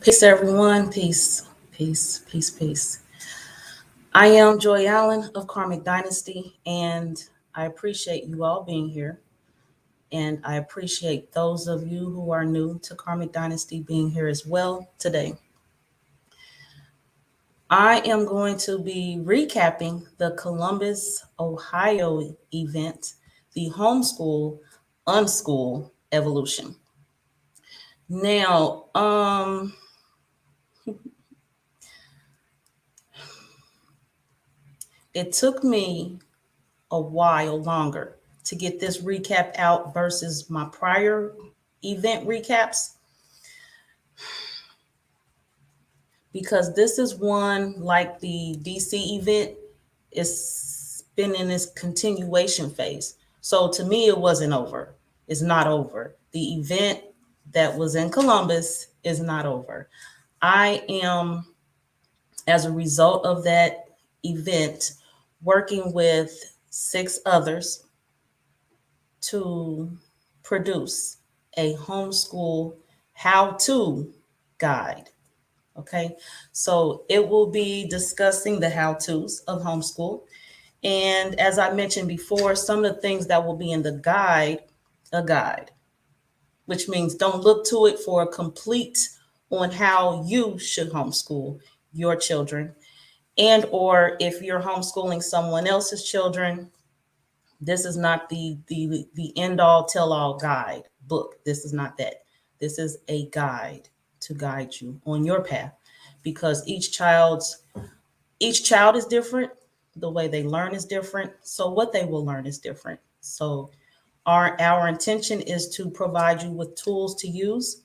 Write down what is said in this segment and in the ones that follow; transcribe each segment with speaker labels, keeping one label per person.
Speaker 1: Peace, everyone. Peace, peace, peace, peace. I am Joy Allen of Karmic Dynasty, and I appreciate you all being here. And I appreciate those of you who are new to Karmic Dynasty being here as well today. I am going to be recapping the Columbus, Ohio event, the Homeschool, Unschool Evolution. Now, it took me a while longer to get this recap out versus my prior event recaps because this is one like the DC event. It's been in this continuation phase. So to me, it wasn't over. It's not over. The event that was in Columbus is not over. I am, as a result of that event, working with 6 others to produce a homeschool how-to guide. Okay, so it will be discussing the how-tos of homeschool. And as I mentioned before, some of the things that will be in the guide, a guide, which means don't look to it for a complete on how you should homeschool your children. And or if you're homeschooling someone else's children, this is not the end all tell all guide book. This is not that. This is a guide to guide you on your path because each child is different. The way they learn is different. So what they will learn is different. So our intention is to provide you with tools to use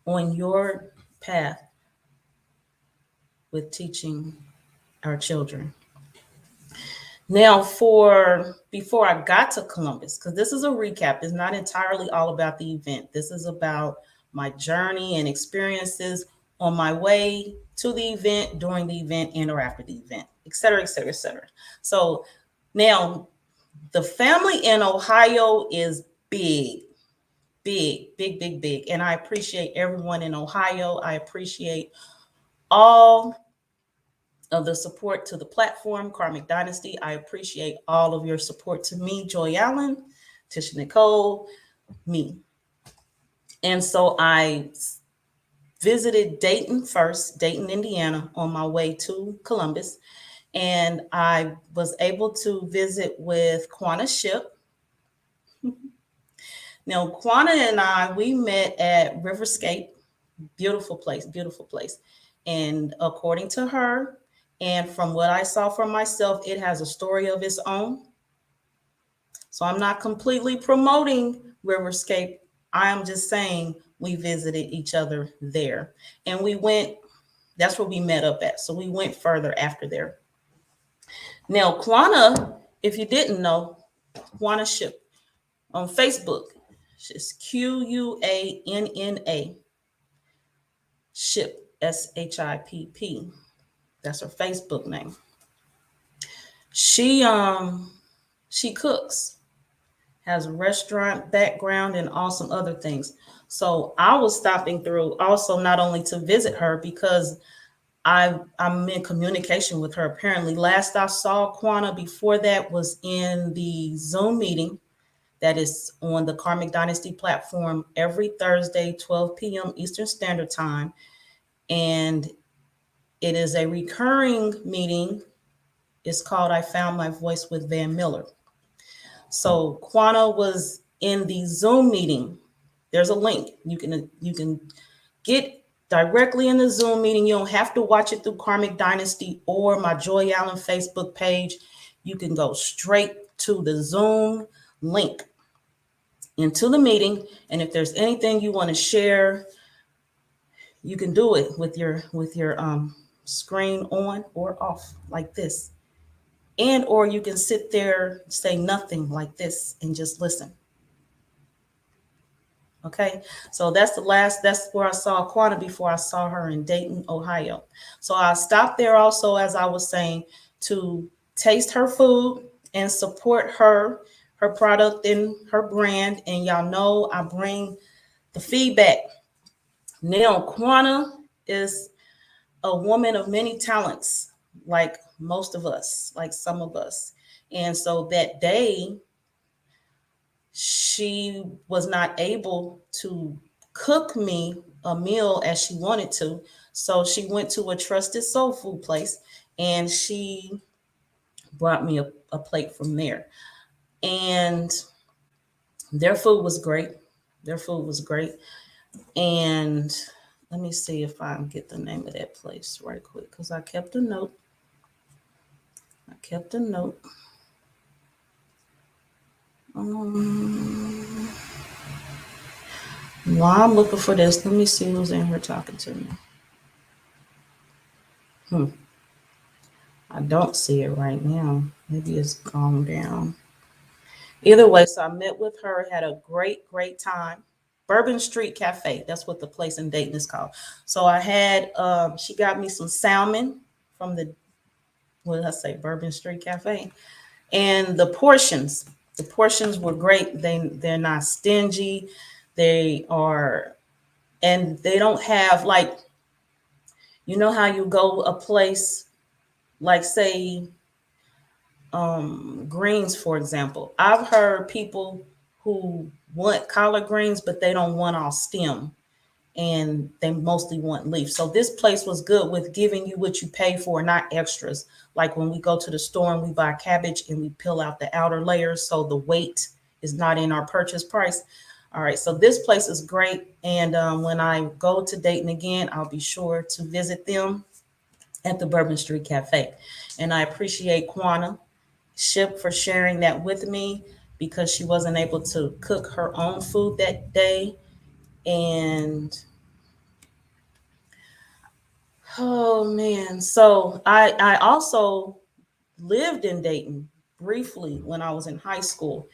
Speaker 1: on your path with teaching our children. Now, for before I got to Columbus, because this is a recap, it's not entirely all about the event. This is about my journey and experiences on my way to the event, during the event, and or after the event, et cetera, et cetera, et cetera. So now the family in Ohio is big, big, big, big, big. And I appreciate everyone in Ohio. I appreciate all of the support to the platform, Karmic Dynasty. I appreciate all of your support to me, Joy Allen, Tisha Nicole, me. And so I visited Dayton first, Dayton, Indiana, on my way to Columbus. And I was able to visit with Quanah Ship. Now, Quanah and I, we met at Riverscape. Beautiful place, beautiful place. And according to her, and from what I saw for myself, it has a story of its own. So I'm not completely promoting Riverscape. I am just saying we visited each other there. And we went, that's where we met up at. So we went further after there. Now, Quanah, if you didn't know, Quanah Ship on Facebook. It's Quanna Ship, SHIPP. That's her Facebook name. She cooks, has a restaurant background and all some other things. So I was stopping through also not only to visit her because I'm in communication with her. Apparently, last I saw Quanah before that was in the Zoom meeting that is on the Karmic Dynasty platform every Thursday, 12 p.m. Eastern Standard Time. And it is a recurring meeting. It's called I Found My Voice with Van Miller. So Quanah was in the Zoom meeting. There's a link. You can get directly in the Zoom meeting. You don't have to watch it through Karmic Dynasty or my Joy Allen Facebook page. You can go straight to the Zoom link into the meeting. And if there's anything you want to share, you can do it with your screen on or off like this. And or you can sit there, say nothing like this and just listen. Okay, so that's where I saw Quanah before I saw her in Dayton, Ohio. So I stopped there also, as I was saying, to taste her food and support her product and her brand. And y'all know I bring the feedback Now, Quana is a woman of many talents, like most of us, like some of us. And so that day, she was not able to cook me a meal as she wanted to. So she went to a trusted soul food place and she brought me a plate from there. And their food was great. Their food was great. And let me see if I can get the name of that place right quick because I kept a note. I kept a note. While I'm looking for this, let me see who's in here talking to me. I don't see it right now. Maybe it's gone down. Either way, so I met with her, had a great time. Bourbon Street Cafe. That's what the place in Dayton is called. So I had, she got me some salmon from the, what did I say, Bourbon Street Cafe. And the portions were great. They're not stingy. They are, and they don't have like, you know how you go a place like say greens, for example. I've heard people who want collard greens, but they don't want all stem and they mostly want leaf. So this place was good with giving you what you pay for, not extras. Like when we go to the store and we buy cabbage and we peel out the outer layers so the weight is not in our purchase price. All right, so this place is great. And when I go to Dayton again, I'll be sure to visit them at the Bourbon Street Cafe. And I appreciate Quana Ship for sharing that with me because she wasn't able to cook her own food that day. And oh man, so I also lived in Dayton briefly when I was in high school.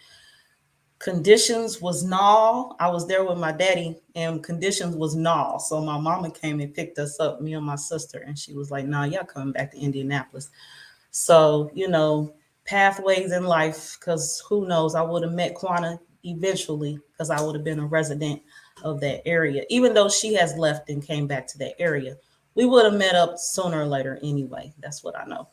Speaker 1: Conditions was null. I was there with my daddy and conditions was null. So my mama came and picked us up, me and my sister, and she was like, "Nah, y'all coming back to Indianapolis." So, pathways in life, because who knows, I would have met Quana eventually because I would have been a resident of that area. Even though she has left and came back to that area, we would have met up sooner or later anyway. That's what I know.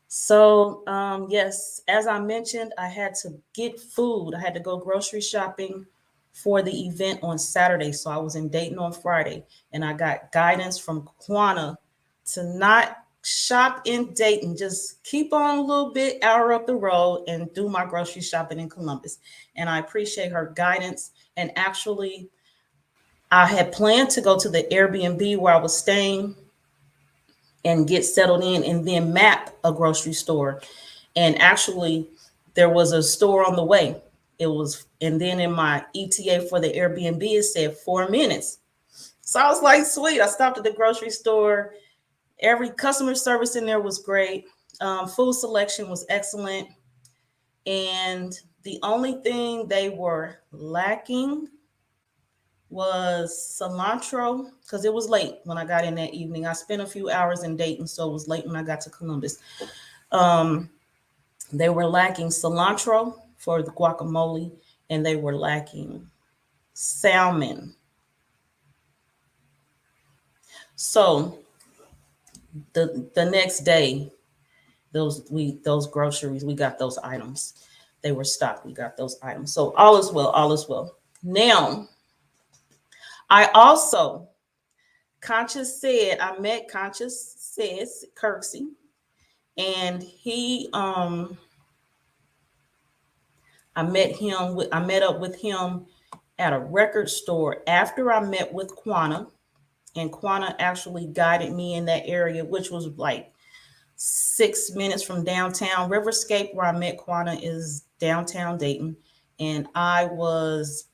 Speaker 1: So, yes, as I mentioned, I had to get food. I had to go grocery shopping for the event on Saturday. So I was in Dayton on Friday and I got guidance from Quana to not shop in Dayton, just keep on a little bit hour up the road and do my grocery shopping in Columbus. And I appreciate her guidance. And actually, I had planned to go to the Airbnb where I was staying and get settled in and then map a grocery store. And actually, there was a store on the way. It was, and then in my ETA for the Airbnb, it said 4 minutes. So I was like, sweet. I stopped at the grocery store. Every customer service in there was great. Food selection was excellent. And the only thing they were lacking was cilantro because it was late when I got in that evening. I spent a few hours in Dayton, so it was late when I got to Columbus. They were lacking cilantro for the guacamole, and they were lacking salmon. So the next day, those groceries, we got those items. They were stocked. We got those items. So all is well. All is well. Now, I also I met Conscious says Kirksey, and I met up with him at a record store after I met with Quana, and Quana actually guided me in that area, which was like 6 minutes from downtown. Riverscape, where I met Quana, is downtown Dayton, and I was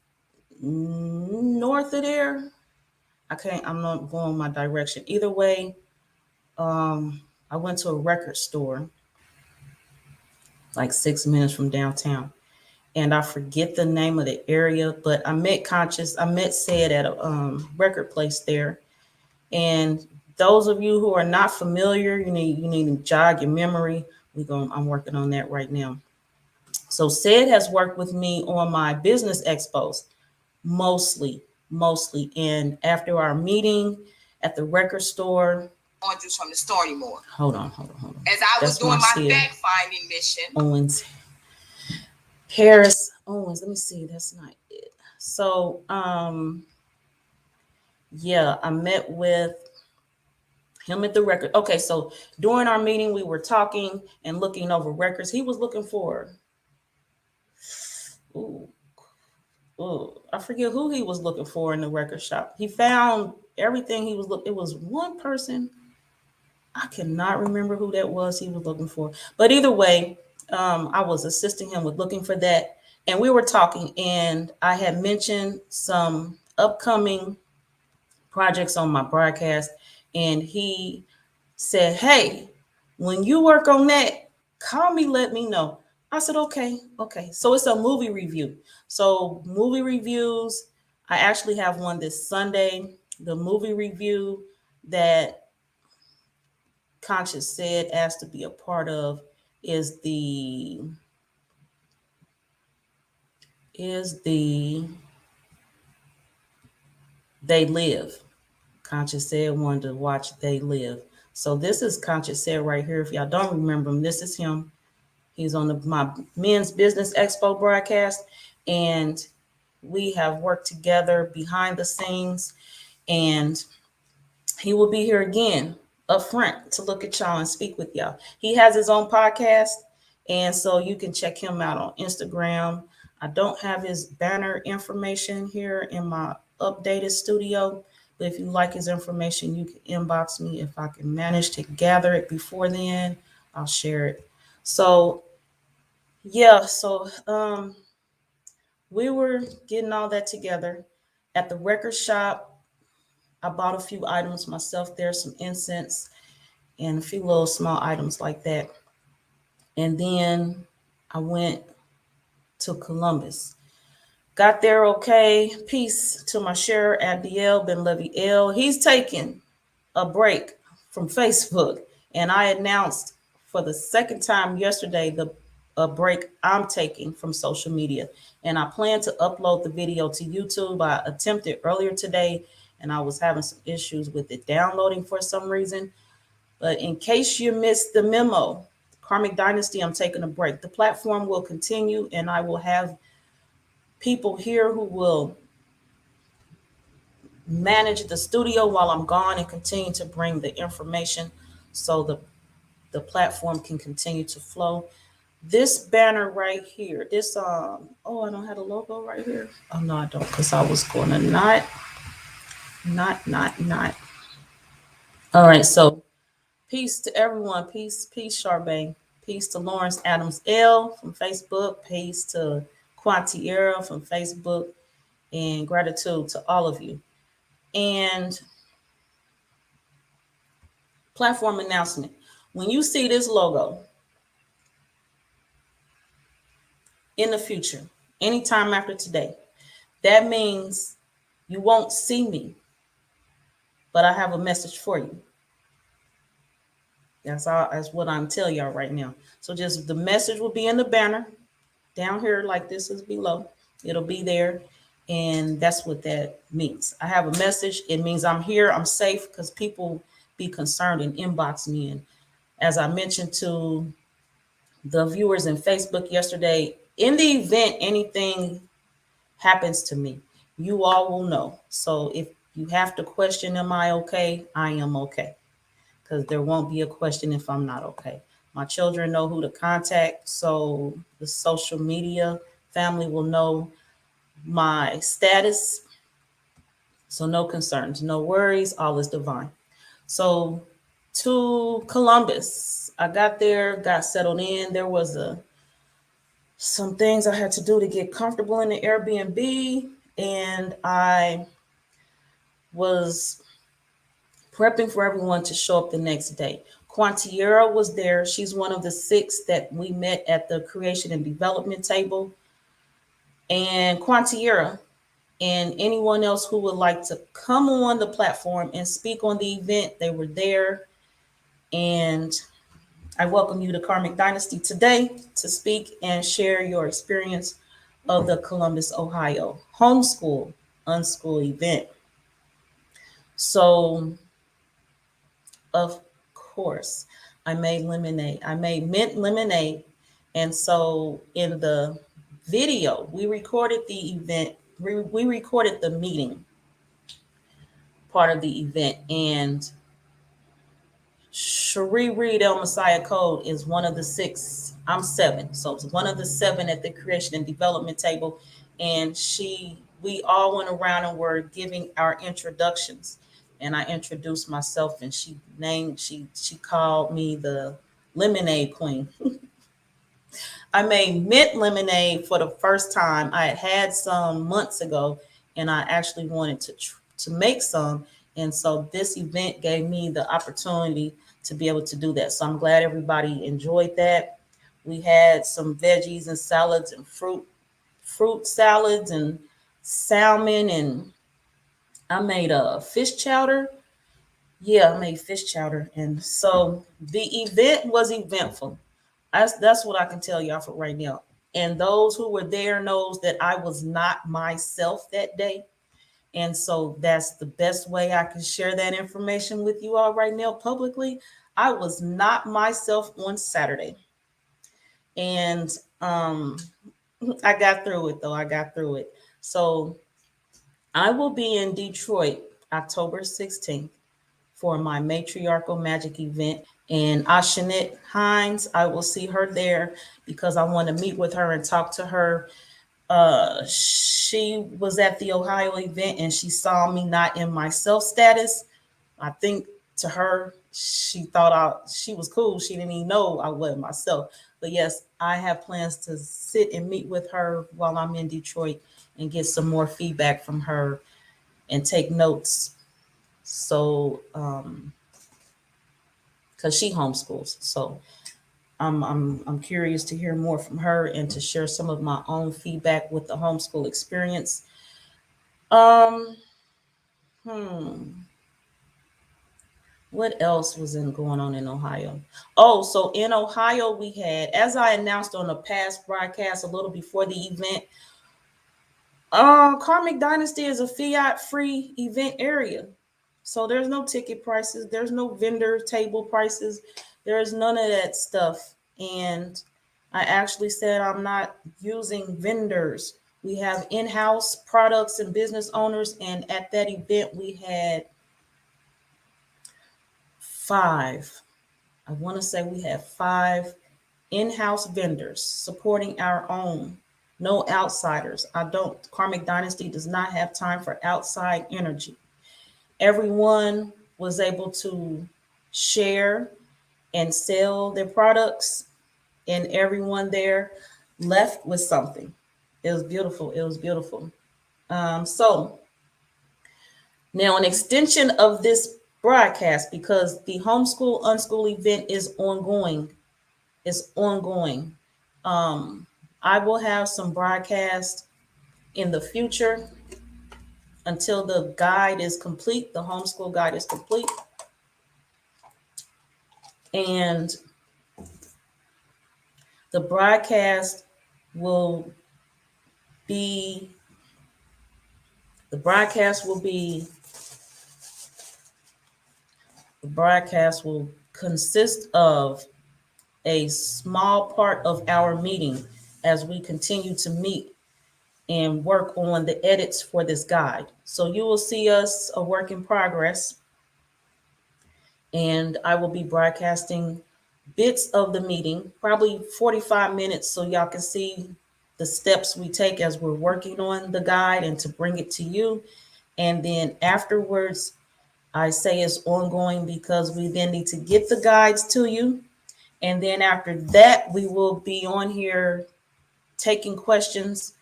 Speaker 1: north of there. I'm not going my direction. Either way, I went to a record store like 6 minutes from downtown. And I forget the name of the area, but I met Said at a record place there. And those of you who are not familiar, you need to jog your memory. I'm working on that right now. So Said has worked with me on my business expos, mostly. mostly. And after our meeting at the record store,
Speaker 2: oranges from the store anymore.
Speaker 1: Hold on.
Speaker 2: As I was doing my fact finding mission.
Speaker 1: Owens. Harris Owens. Let me see. That's not it. So, yeah, I met with him at the record. Okay, so during our meeting, we were talking and looking over records. He was looking for, ooh, I forget who he was looking for in the record shop. He found everything he was looking. It was one person. I cannot remember who that was he was looking for. But either way, I was assisting him with looking for that. And we were talking, and I had mentioned some upcoming projects on my broadcast. And he said, "Hey, when you work on that, call me, let me know." I said, okay. So it's a movie review. So movie reviews, I actually have one this Sunday. The movie review that Conscious said asked to be a part of is the They Live. Conscious said wanted to watch They Live. So this is Conscious said right here. If y'all don't remember him, this is him. He's on my Men's Business Expo broadcast, and we have worked together behind the scenes, and he will be here again up front to look at y'all and speak with y'all. He has his own podcast, and so you can check him out on Instagram. I don't have his banner information here in my updated studio, but if you like his information, you can inbox me. If I can manage to gather it before then, I'll share it. So yeah, so we were getting all that together at the record shop. I bought a few items myself there, some incense and a few little small items like that. And then I went to Columbus. Got there okay. Peace to my share, Abdiel Ben Levy L. He's taking a break from Facebook. And I announced for the second time yesterday the a break I'm taking from social media. And I plan to upload the video to YouTube. I attempted earlier today and I was having some issues with it downloading for some reason. But in case you missed the memo, Karmic Dynasty, I'm taking a break. The platform will continue and I will have people here who will manage the studio while I'm gone and continue to bring the information so the platform can continue to flow. This banner right here, this I don't have a logo right here. Oh no, I don't, because I was gonna not. All right, so peace to everyone. Peace, Charbet. Peace to Lawrence Adams L from Facebook. Peace to Quantiera from Facebook. And gratitude to all of you. And platform announcement. When you see this logo in the future, anytime after today, that means you won't see me, but I have a message for you. That's all. That's what I'm telling y'all right now. So just the message will be in the banner down here, like this is below. It'll be there, and that's what that means. I have a message. It means I'm here. I'm safe because people be concerned and inbox me. And as I mentioned to the viewers in Facebook yesterday, in the event anything happens to me, you all will know. So if you have to question, am I okay? I am okay. Because there won't be a question if I'm not okay. My children know who to contact. So the social media family will know my status. So no concerns, no worries, all is divine. So to Columbus, I got there, got settled in. There was some things I had to do to get comfortable in the Airbnb, and I was prepping for everyone to show up the next day. Quantiera was there. She's one of the 6 that we met at the creation and development table. And Quantiera and anyone else who would like to come on the platform and speak on the event, they were there. And I welcome you to Karmic Dynasty today to speak and share your experience of the Columbus, Ohio Homeschool Unschool event. So, of course, I made lemonade. I made mint lemonade. And so in the video, we recorded the event, we recorded the meeting part of the event. And Cherie Reed El Messiah Code is one of the 6. I'm 7. So it's one of the 7 at the creation and development table. And we all went around and were giving our introductions. And I introduced myself, and she called me the lemonade queen. I made mint lemonade for the first time. I had some months ago, and I actually wanted to make some. And so this event gave me the opportunity to be able to do that. So I'm glad everybody enjoyed that. We had some veggies and salads and fruit salads and salmon, and I made a fish chowder. Yeah, I made fish chowder. And so the event was eventful. That's what I can tell y'all for right now. And those who were there knows that I was not myself that day. And so that's the best way I can share that information with you all right now publicly. I was not myself on Saturday. And I got through it though. I got through it. So I will be in Detroit October 16th for my matriarchal magic event. And Ashanette Hines, I will see her there because I want to meet with her and talk to her. She was at the Ohio event and she saw me not in my self status. I think to her, she thought she was cool. She didn't even know I wasn't myself. But yes, I have plans to sit and meet with her while I'm in Detroit and get some more feedback from her and take notes. So, because she homeschools, so I'm curious to hear more from her and to share some of my own feedback with the homeschool experience. Um, What else was going on in Ohio? Oh, so in Ohio we had, as I announced on a past broadcast a little before the event, Karmic Dynasty is a fiat-free event area. So there's no ticket prices, there's no vendor table prices, there's none of that stuff. And I actually said I'm not using vendors. We have in-house products and business owners, and at that event we had 5. I want to say we have 5 in-house vendors supporting our own. No outsiders. Karmic Dynasty does not have time for outside energy. Everyone was able to share and sell their products, and everyone there left with something. It was beautiful. It was beautiful. So now an extension of this broadcast, because the homeschool unschool event is ongoing. It's ongoing. I will have some broadcasts in the future until the guide is complete. The homeschool guide is complete. And the broadcast will be, the broadcast will consist of a small part of our meeting as we continue to meet and work on the edits for this guide. So you will see us a work in progress, and I will be broadcasting bits of the meeting, probably 45 minutes, so y'all can see the steps we take as we're working on the guide and to bring it to you. And then afterwards, I say it's ongoing because we then need to get the guides to you. And then after that, we will be on here taking questions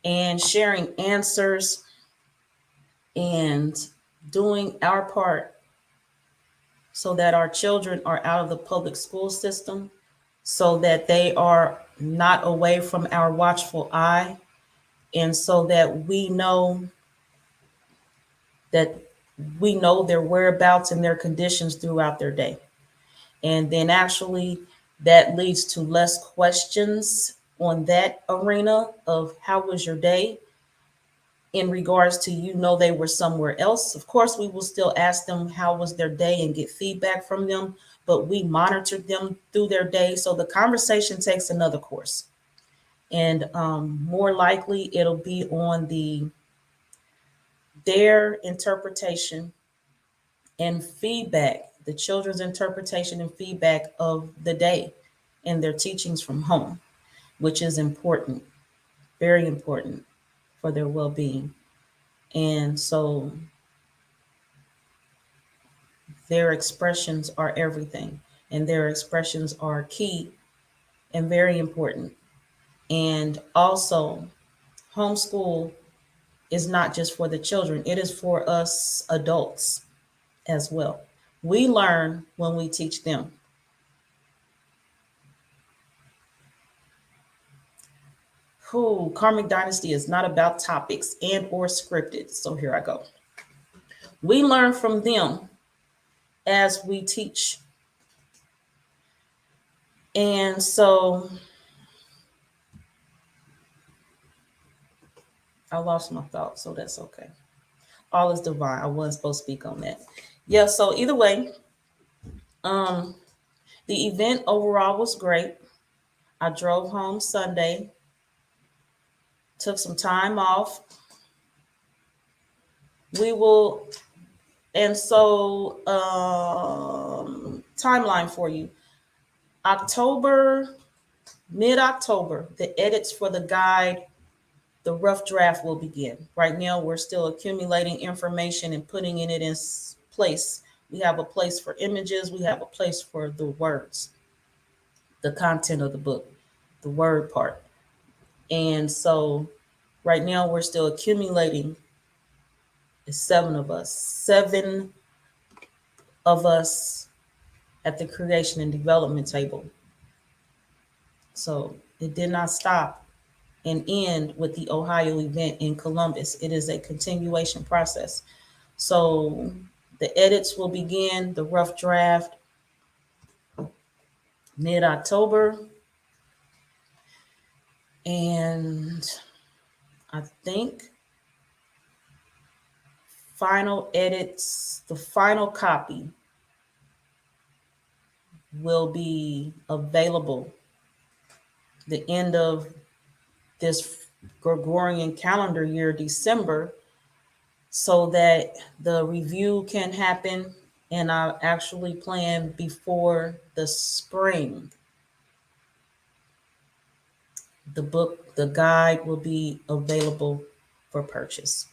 Speaker 1: and sharing answers and doing our part so that our children are out of the public school system, so that they are not away from our watchful eye, and so that we know their whereabouts and their conditions throughout their day. And then actually that leads to less questions on that arena of how was your day, in regards to, they were somewhere else. Of course, we will still ask them how was their day and get feedback from them, but we monitored them through their day. So the conversation takes another course. And more likely it'll be on their interpretation and feedback, the children's interpretation and feedback of the day and their teachings from home, which is important, very important for their well-being. And so their expressions are everything, and their expressions are key and very important. And also, homeschool is not just for the children, it is for us adults as well. We learn when we teach them. Karmic Dynasty is not about topics and or scripted. So here I go. We learn from them as we teach. And so I lost my thought, so that's okay. All is divine. I wasn't supposed to speak on that. Yeah, so either way, the event overall was great. I drove home Sunday, took some time off. We will, and so timeline for you. Mid-October, the edits for the guide, the rough draft will begin. Right now, we're still accumulating information and putting it in place. We have a place for images. We have a place for the words, the content of the book, the word part. And so right now, we're still accumulating. It's 7 of us at the creation and development table. So it did not stop and end with the Ohio event in Columbus. It is a continuation process. So the edits will begin, the rough draft, mid-October. And I think final edits, the final copy will be available the end of this Gregorian calendar year, December, so that the review can happen. And I actually plan before the spring. The book, the guide will be available for purchase.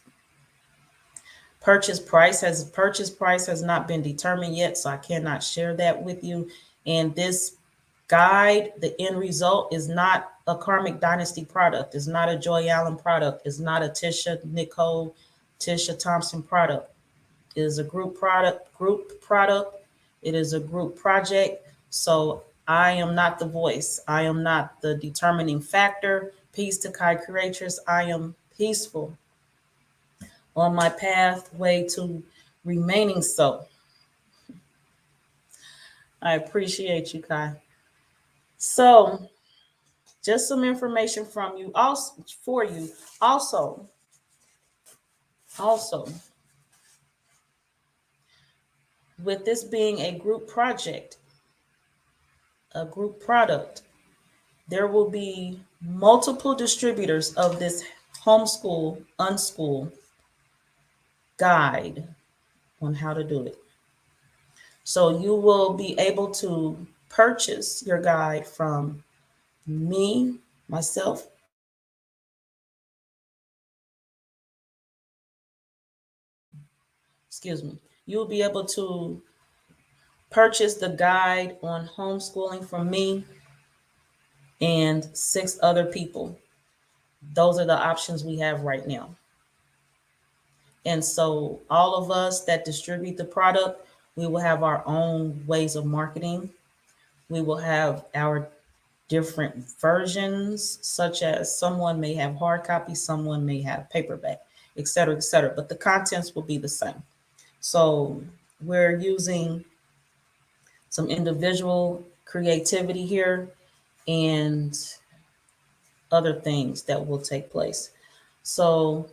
Speaker 1: Purchase price has not been determined yet, so I cannot share that with you. And this guide, the end result, is not a Karmic Dynasty product. It's not a Joy Allen product. It's not a Tisha Thompson product. It is a group product. It is a group project. So I am not the voice. I am not the determining factor. Peace to Kai Creatress. I am peaceful on my pathway to remaining so. I appreciate you, Kai. So just some information from you also for you. Also, with this being a group project, a group product, there will be multiple distributors of this homeschool, unschool guide on how to do it. So you will be able to purchase your guide from myself. You will be able to purchase the guide on homeschooling from me and 6 other people. Those are the options we have right now. And so all of us that distribute the product, we will have our own ways of marketing. We will have our different versions, such as someone may have hard copy, someone may have paperback, et cetera, but the contents will be the same. So we're using some individual creativity here and other things that will take place. So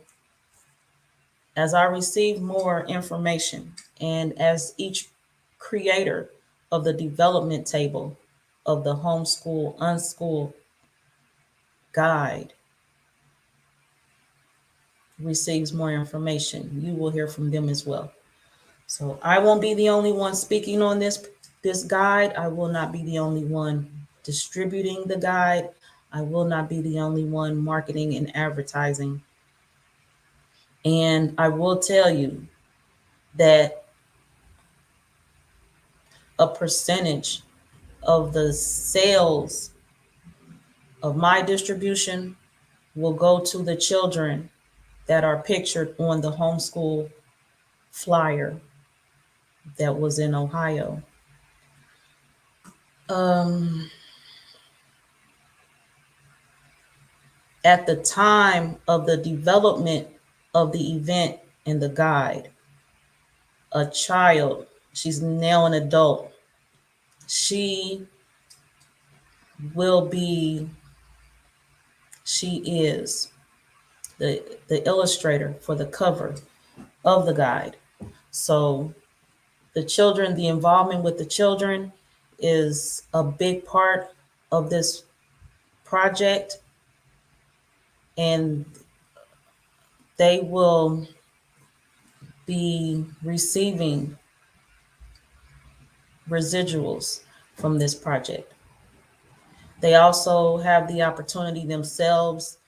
Speaker 1: As I receive more information and as each creator of the development table of the homeschool, unschool guide receives more information, you will hear from them as well. So I won't be the only one speaking on this guide. I will not be the only one distributing the guide. I will not be the only one marketing and advertising. And I will tell you that a percentage of the sales of my distribution will go to the children that are pictured on the homeschool flyer that was in Ohio. At the time of the development of the event and the guide, a child, she's now an adult, she will be, she is the illustrator for the cover of the guide. So the children, the involvement with the children is a big part of this project, and they will be receiving residuals from this project. They also have the opportunity themselves,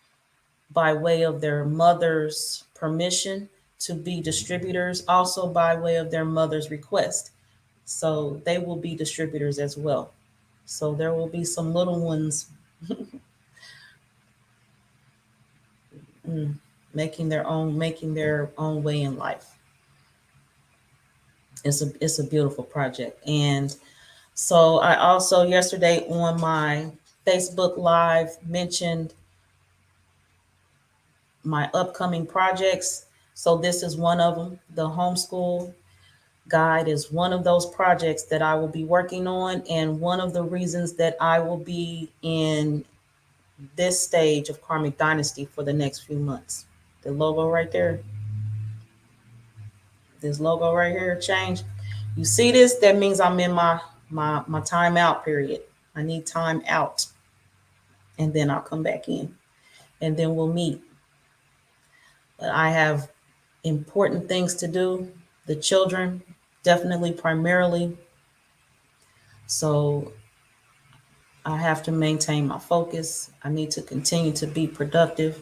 Speaker 1: by way of their mother's permission, to be distributors, also by way of their mother's request. So they will be distributors as well. So there will be some little ones making their own way in life. It's a beautiful project. And so I also yesterday on my Facebook Live mentioned my upcoming projects. So this is one of them. The homeschool guide is one of those projects that I will be working on, and one of the reasons that I will be in this stage of Karmic Dynasty for the next few months. The logo right there, this logo right here changed. You see this? That means I'm in my time out period. I need time out, and then I'll come back in, and then we'll meet. But I have important things to do. The children, definitely, primarily. So I have to maintain my focus. I need to continue to be productive,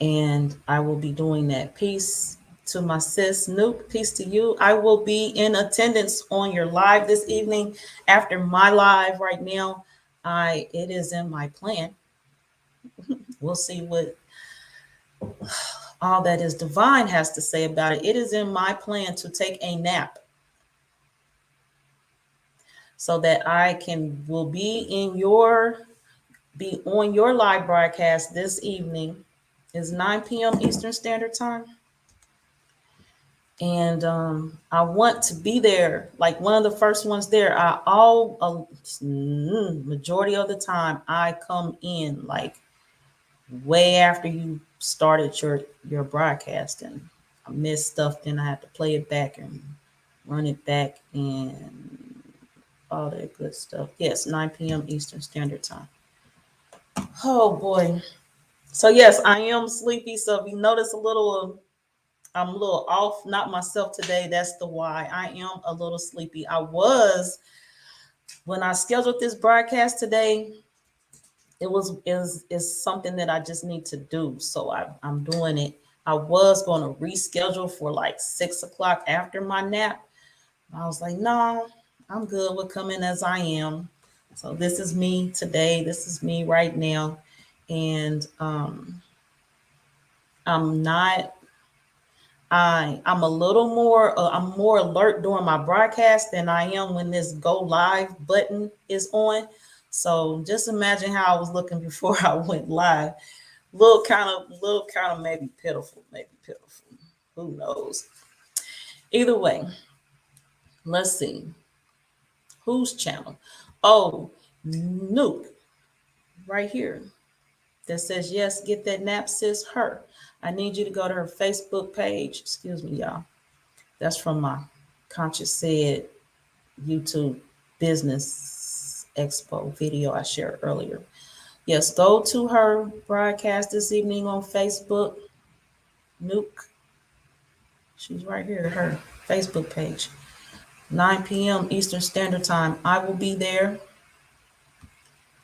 Speaker 1: and I will be doing that. Peace to my sis Nuke. Peace to you. I will be in attendance on your live this evening after my live right now. It is in my plan. We'll see what all that is divine has to say about it. It is in my plan to take a nap so that I will be on your live broadcast this evening. Is 9 p.m. Eastern Standard Time. And I want to be there, like one of the first ones there. Majority of the time I come in like way after you started your broadcast, and I miss stuff, then I have to play it back and run it back and all that good stuff. Yes, 9 p.m. Eastern Standard Time. Oh boy. So yes, I am sleepy. So if you notice I'm a little off, not myself today, that's the why. I am a little sleepy. When I scheduled this broadcast today, is something that I just need to do. So I'm doing it. I was going to reschedule for like 6 o'clock after my nap. I was like, no, I'm good with coming as I am. So this is me today. This is me right now. And I'm a little more, I'm more alert during my broadcast than I am when this go live button is on. So just imagine how I was looking before I went live. Little kind of maybe pitiful. Who knows? Either way, let's see. Whose channel? Oh, Nuke, right here. that says, yes, get that nap, sis, her. I need you to go to her Facebook page. Excuse me, y'all. That's from my Conscious Said YouTube Business Expo video I shared earlier. Yes, go to her broadcast this evening on Facebook. Nuke. She's right here, her Facebook page. 9 p.m. Eastern Standard Time. I will be there.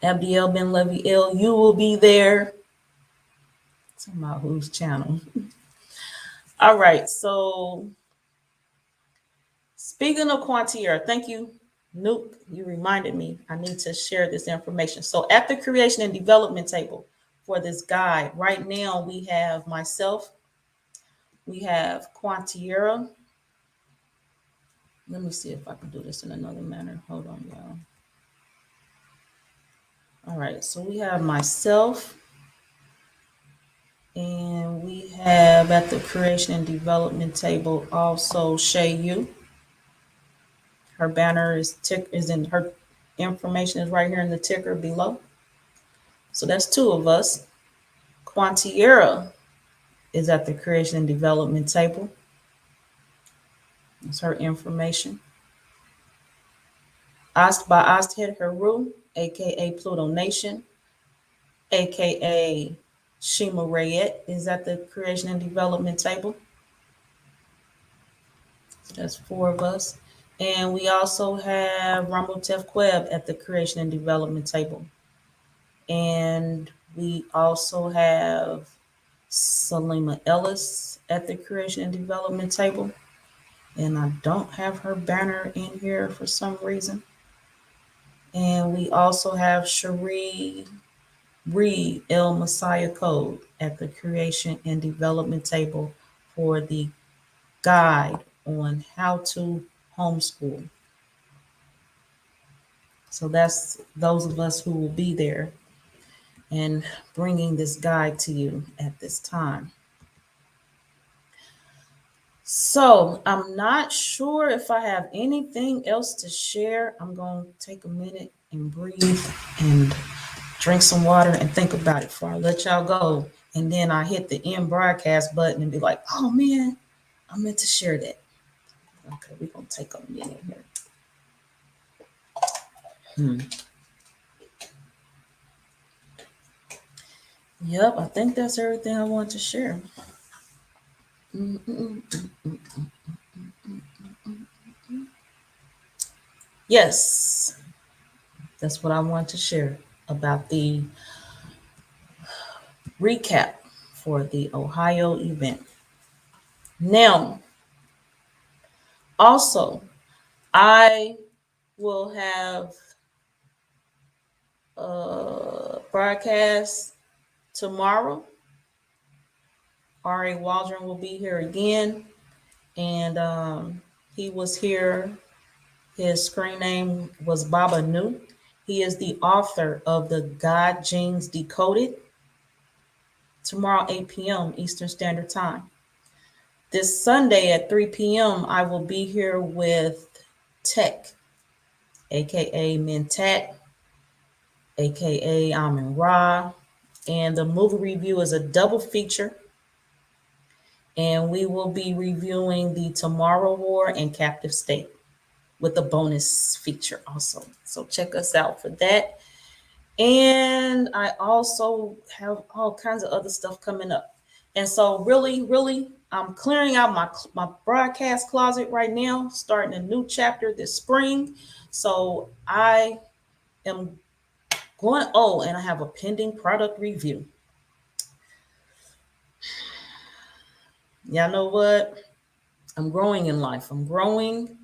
Speaker 1: Abdiel Ben Levy L, you will be there. Talking about whose channel. All right, so speaking of Quantier, thank you, Nuke. You reminded me I need to share this information. So at the creation and development table for this guide, right now we have myself, we have Quantiera. Let me see if I can do this in another manner. Hold on, y'all. All right, so we have myself, and we have at the creation and development table also Shay Yu. Her banner is in her information is right here in the ticker below. So that's two of us. Quantiera is at the creation and development table. That's her information. Asked by Asted Heru, aka Pluto Nation, aka Shima Rayet, is at the creation and development table. So that's four of us. And we also have Ramotef Queb at the creation and development table. And we also have Salima Ellis at the creation and development table. And I don't have her banner in here for some reason. And we also have Cherie Reed El Messiah Code at the creation and development table for the guide on how to homeschool. So that's those of us who will be there and bringing this guide to you at this time. So I'm not sure if I have anything else to share. I'm going to take a minute and breathe and drink some water and think about it before I let y'all go. And then I hit the end broadcast button and be like, oh man, I meant to share that. Okay, we're going to take a minute here. Yep, I think that's everything I want to share. Yes, that's what I want to share about the recap for the Ohio event. Now, also, I will have a broadcast tomorrow. R.A. Waldron will be here again, and he was here. His screen name was Baba Nu. He is the author of the God Genes Decoded. Tomorrow, 8 p.m. Eastern Standard Time. This Sunday at 3 p.m., I will be here with Tech, aka Mentat, aka Amin Ra. And the movie review is a double feature. And we will be reviewing the Tomorrow War and Captive State with a bonus feature also. So check us out for that. And I also have all kinds of other stuff coming up. And so really, I'm clearing out my broadcast closet right now, starting a new chapter this spring. So I am going, and I have a pending product review. Y'all know what? I'm growing in life. I'm growing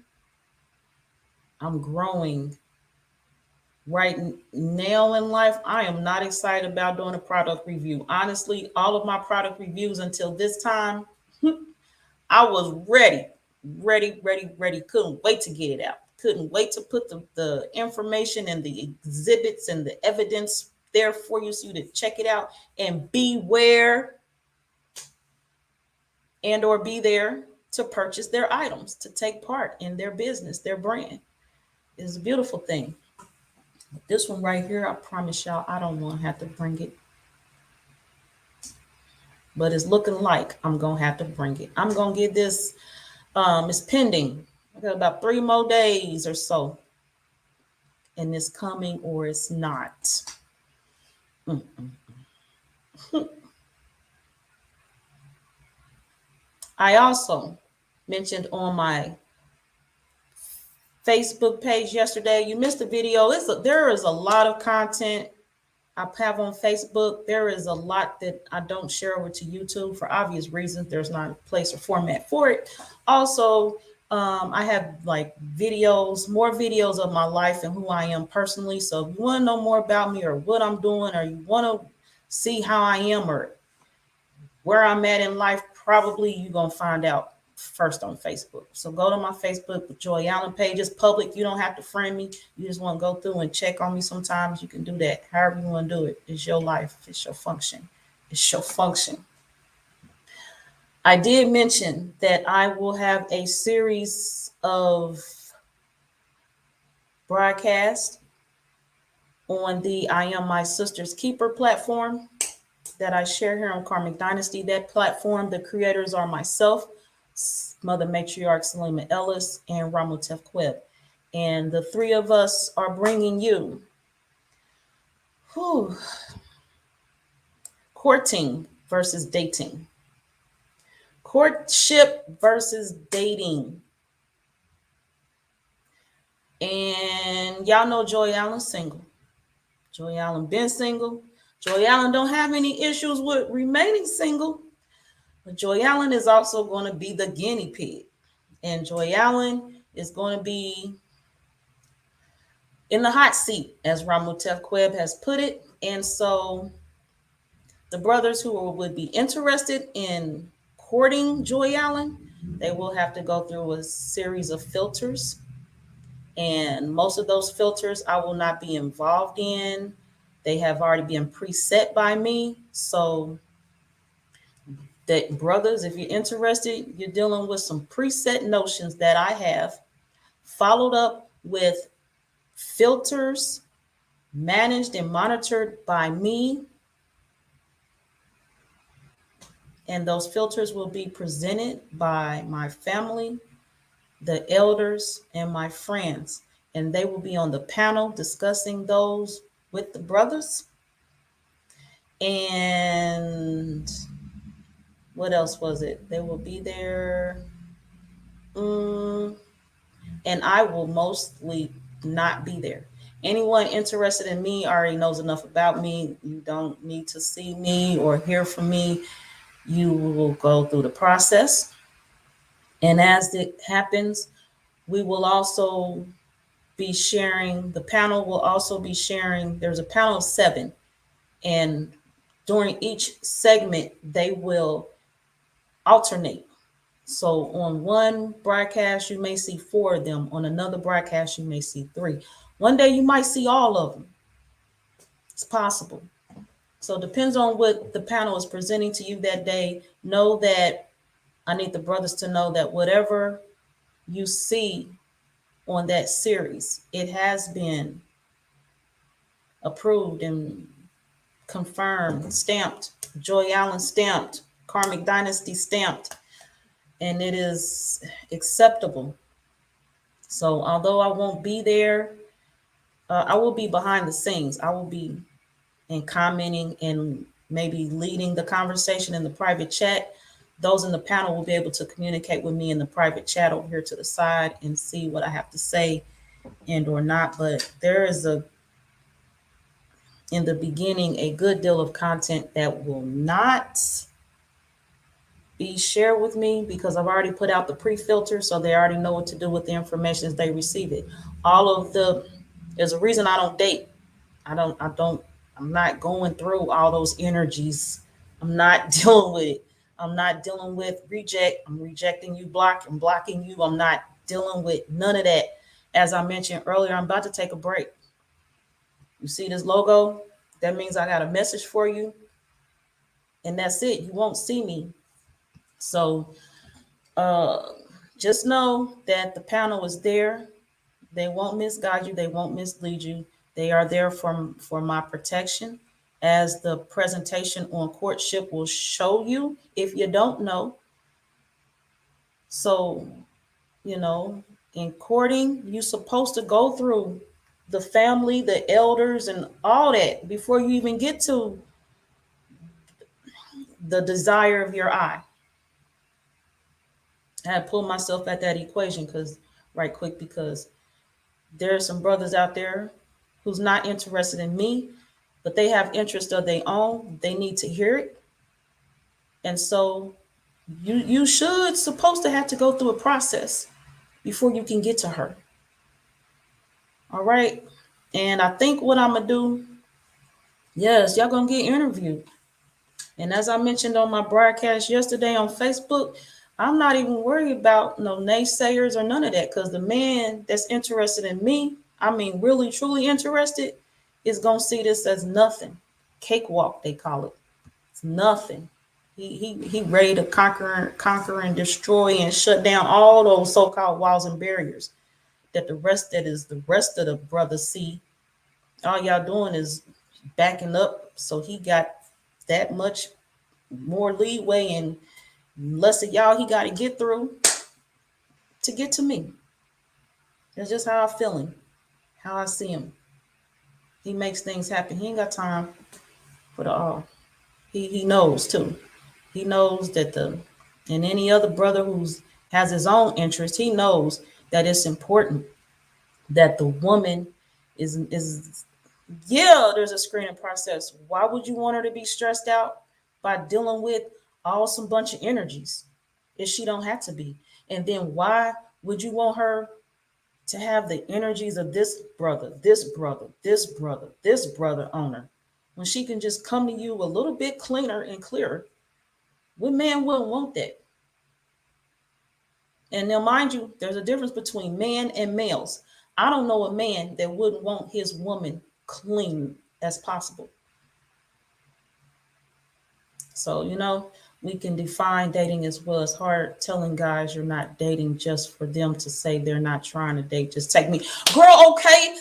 Speaker 1: right now in life. I am not excited about doing a product review. Honestly, all of my product reviews until this time, I was ready. Couldn't wait to get it out. Couldn't wait to put the information and the exhibits and the evidence there for you so you to check it out and beware and or be there to purchase their items, to take part in their business, their brand. It's a beautiful thing. This one right here, I promise y'all, I don't want to have to bring it but it's looking like I'm going to have to bring it. I'm going to get this. It's pending. I got about 3 more days or so. And it's coming or it's not. I also mentioned on my Facebook page yesterday, you missed the video. There is a lot of content I have on Facebook. There is a lot that I don't share over to YouTube for obvious reasons. There's not a place or format for it. Also, I have like more videos of my life and who I am personally. So if you want to know more about me or what I'm doing, or you want to see how I am or where I'm at in life, probably you're going to find out first on Facebook. So go to my Facebook, the Joy Allen page. It's public. You don't have to friend me. You just want to go through and check on me sometimes. You can do that. However you want to do it. It's your life. It's your function. It's your function. I did mention that I will have a series of broadcasts on the I Am My Sister's Keeper platform that I share here on Karmic Dynasty. That platform, the creators are myself, Mother Matriarch Salima Ellis, and Ramotef Queb. And the three of us are bringing you courting versus dating. Courtship versus dating. And y'all know Joy Allen's single. Joy Allen been single. Joy Allen don't have any issues with remaining single. But Joy Allen is also going to be the guinea pig. And Joy Allen is going to be in the hot seat, as Ramotef Queb has put it. And so the brothers who would be interested in courting Joy Allen, they will have to go through a series of filters. And most of those filters I will not be involved in. They have already been preset by me. So that brothers, if you're interested, you're dealing with some preset notions that I have, followed up with filters managed and monitored by me. And those filters will be presented by my family, the elders, and my friends. And they will be on the panel discussing those with the brothers. And what else was it? They will be there. And I will mostly not be there. Anyone interested in me already knows enough about me. You don't need to see me or hear from me. You will go through the process. And as it happens, we will also be sharing, the panel will also be sharing, there's a panel of 7. And during each segment, they will alternate. So on one broadcast, you may see 4 of them. On another broadcast, you may see 3. One day, you might see all of them. It's possible. So it depends on what the panel is presenting to you that day. Know that I need the brothers to know that whatever you see on that series, it has been approved and confirmed, stamped, Joy Allen stamped, Karmic Dynasty stamped, and it is acceptable. So although I won't be there, I will be behind the scenes. I will be in commenting and maybe leading the conversation in the private chat. Those in the panel will be able to communicate with me in the private chat over here to the side and see what I have to say and or not. But there is in the beginning, a good deal of content that will not be shared with me because I've already put out the pre-filter, so they already know what to do with the information as they receive it. There's a reason I don't date. I'm not going through all those energies. I'm not dealing with it. I'm not dealing with reject. I'm rejecting you, I'm blocking you. I'm not dealing with none of that. As I mentioned earlier, I'm about to take a break. You see this logo? That means I got a message for you. And that's it. You won't see me. So just know that the panel is there. They won't misguide you. They won't mislead you. They are there for my protection. as the presentation on courtship will show you if you don't know. So, in courting, you're supposed to go through the family, the elders, and all that before you even get to the desire of your eye. I had pulled myself at that equation right quick, because there are some brothers out there who's not interested in me, but they have interest of their own. They need to hear it. And so you should supposed to have to go through a process before you can get to her. All right. And I think what I'm gonna do, yes, y'all gonna get interviewed. And as I mentioned on my broadcast yesterday on Facebook, I'm not even worried about no naysayers or none of that, because the man that's interested in me, I mean, really, truly interested, is going to see this as nothing. Cakewalk, they call it. It's nothing. He ready to conquer and destroy and shut down all those so-called walls and barriers that the rest of the brothers see. All y'all doing is backing up, so he got that much more leeway and less of y'all he got to get through to get to me. That's just how I'm feeling, how I see him. He makes things happen. He ain't got time for the all. He knows too. He knows that and any other brother who's has his own interest, he knows that it's important that the woman is yeah, there's a screening process. Why would you want her to be stressed out by dealing with some bunch of energies if she don't have to be? And then why would you want her to have the energies of this brother, this brother, this brother, this brother on her, when she can just come to you a little bit cleaner and clearer? What man wouldn't want that? And now, mind you, there's a difference between man and males. I don't know a man that wouldn't want his woman clean as possible. So, we can define dating as well. It's hard telling guys you're not dating just for them to say they're not trying to date. Just take me. Girl, okay.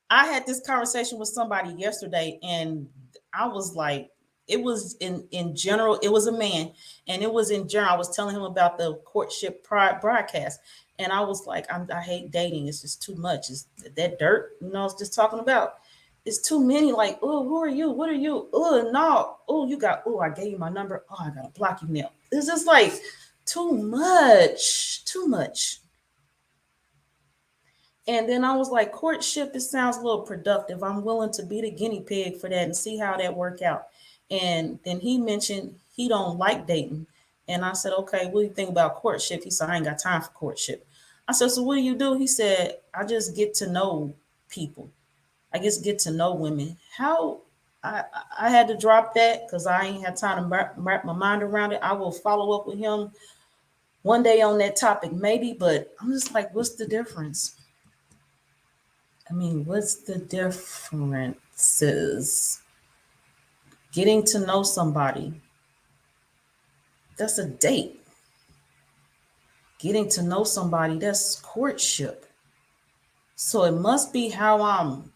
Speaker 1: I had this conversation with somebody yesterday, and I was like, it was in general, it was a man, and it was in general. I was telling him about the courtship broadcast, and I was like, I hate dating. It's just too much. It's that dirt, I was just talking about. It's too many. Like, oh, who are you? What are you? Oh, no. Oh, I gave you my number. Oh, I gotta block you now. It's just like too much. And then I was like, courtship, it sounds a little productive. I'm willing to be the guinea pig for that and see how that work out. And then he mentioned he don't like dating. And I said, okay, what do you think about courtship? He said, I ain't got time for courtship. I said, so what do you do? He said, I just get to know people. I just get to know women. How I had to drop that because I ain't had time to wrap my mind around it. I will follow up with him one day on that topic, maybe, but I'm just like, what's the difference? I mean, what's the differences? Getting to know somebody, that's a date. Getting to know somebody, that's courtship. So it must be how I'm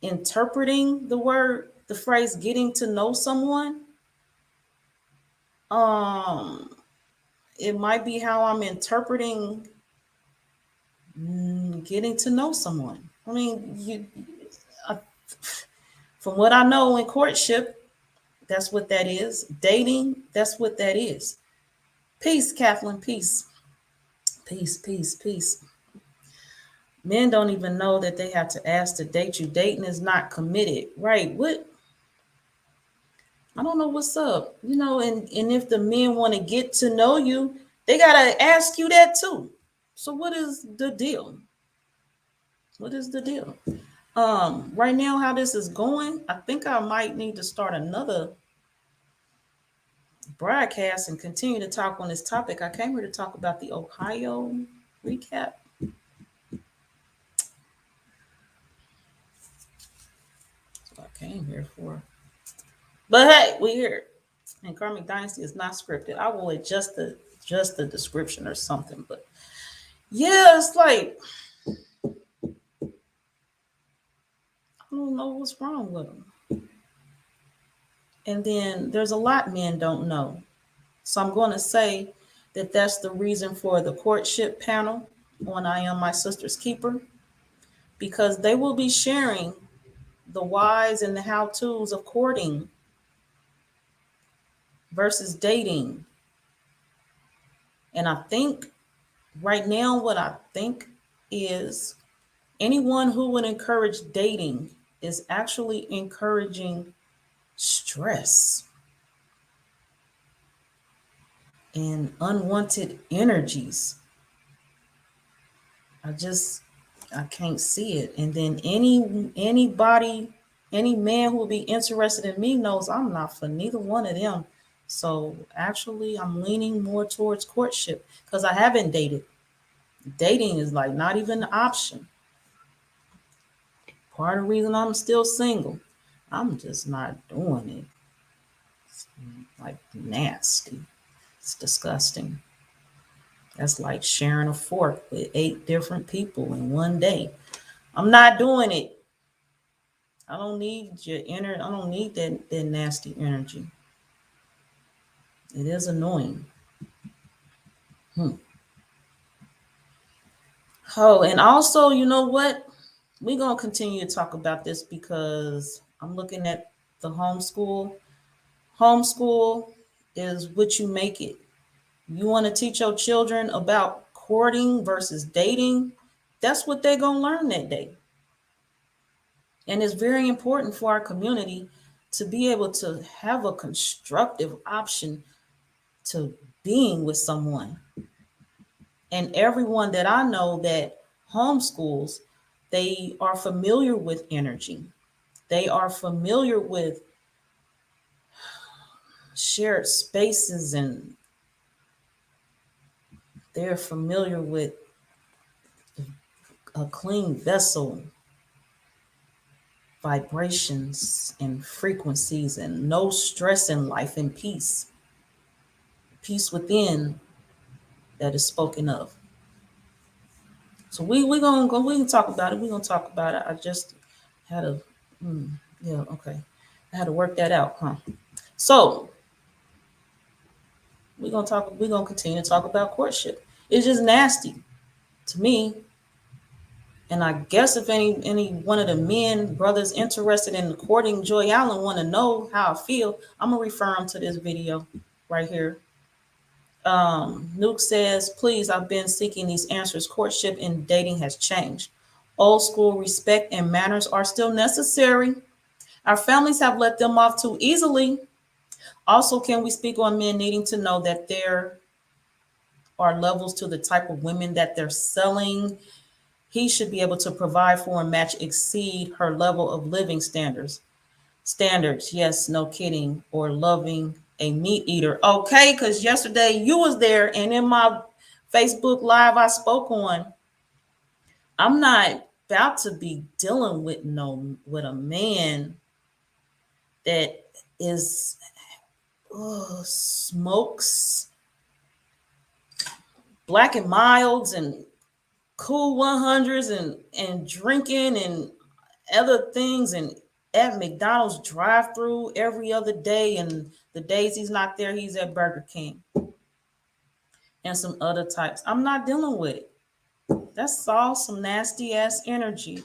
Speaker 1: interpreting the phrase getting to know someone. It might be how I'm interpreting getting to know someone. I mean, from what I know in courtship, that's what that is. Dating, that's what that is. Peace, Kathleen, peace. Peace. Men don't even know that they have to ask to date you. Dating is not committed. Right. What? I don't know what's up. And if the men want to get to know you, they got to ask you that too. So what is the deal? What is the deal? Right now, how this is going, I think I might need to start another broadcast and continue to talk on this topic. I came here to talk about the Ohio recap. That's what I came here for. But hey, we're here. And Karmic Dynasty is not scripted. I will adjust the description or something. But yeah, it's like, I don't know what's wrong with them. And then there's a lot men don't know. So I'm going to say that that's the reason for the courtship panel on I Am My Sister's Keeper, because they will be sharing the whys and the how-tos of courting versus dating. And I think right now, what I think is anyone who would encourage dating is actually encouraging stress and unwanted energies. I can't see it. And then anybody, any man who will be interested in me knows I'm not for neither one of them. So actually, I'm leaning more towards courtship because I haven't dated. Dating is like not even an option. Part of the reason I'm still single, I'm just not doing it. It's like nasty. It's disgusting. That's like sharing a fork with 8 different people in one day. I'm not doing it. I don't need I don't need that nasty energy. It is annoying. Oh, and also, you know what? We're going to continue to talk about this because I'm looking at the homeschool. Homeschool is what you make it. You want to teach your children about courting versus dating, that's what they're going to learn that day. And it's very important for our community to be able to have a constructive option to being with someone. And everyone that I know that homeschools, they are familiar with energy. They are familiar with shared spaces, and they're familiar with a clean vessel, vibrations and frequencies, and no stress in life, and peace. Peace within that is spoken of. So we can talk about it. We're gonna talk about it. I just had a yeah, okay. I had to work that out, huh? So we're gonna continue to talk about courtship. It's just nasty to me. And I guess if any one of the men, brothers interested in courting Joy Allen want to know how I feel, I'm gonna refer them to this video right here. Nuke says, please, I've been seeking these answers. Courtship and dating has changed. Old school respect and manners are still necessary. Our families have let them off too easily. Also, can we speak on men needing to know that there are levels to the type of women that they're selling? He should be able to provide for and match exceed her level of living standards. Standards, yes, no kidding. Or loving a meat eater. Okay, because yesterday you was there, and in my Facebook Live I spoke on, I'm not about to be dealing with a man that is smokes Black and Milds and Cool 100s and drinking and other things, and at McDonald's drive-through every other day, and the days he's not there, he's at Burger King and some other types. I'm not dealing with it. That's all some nasty ass energy.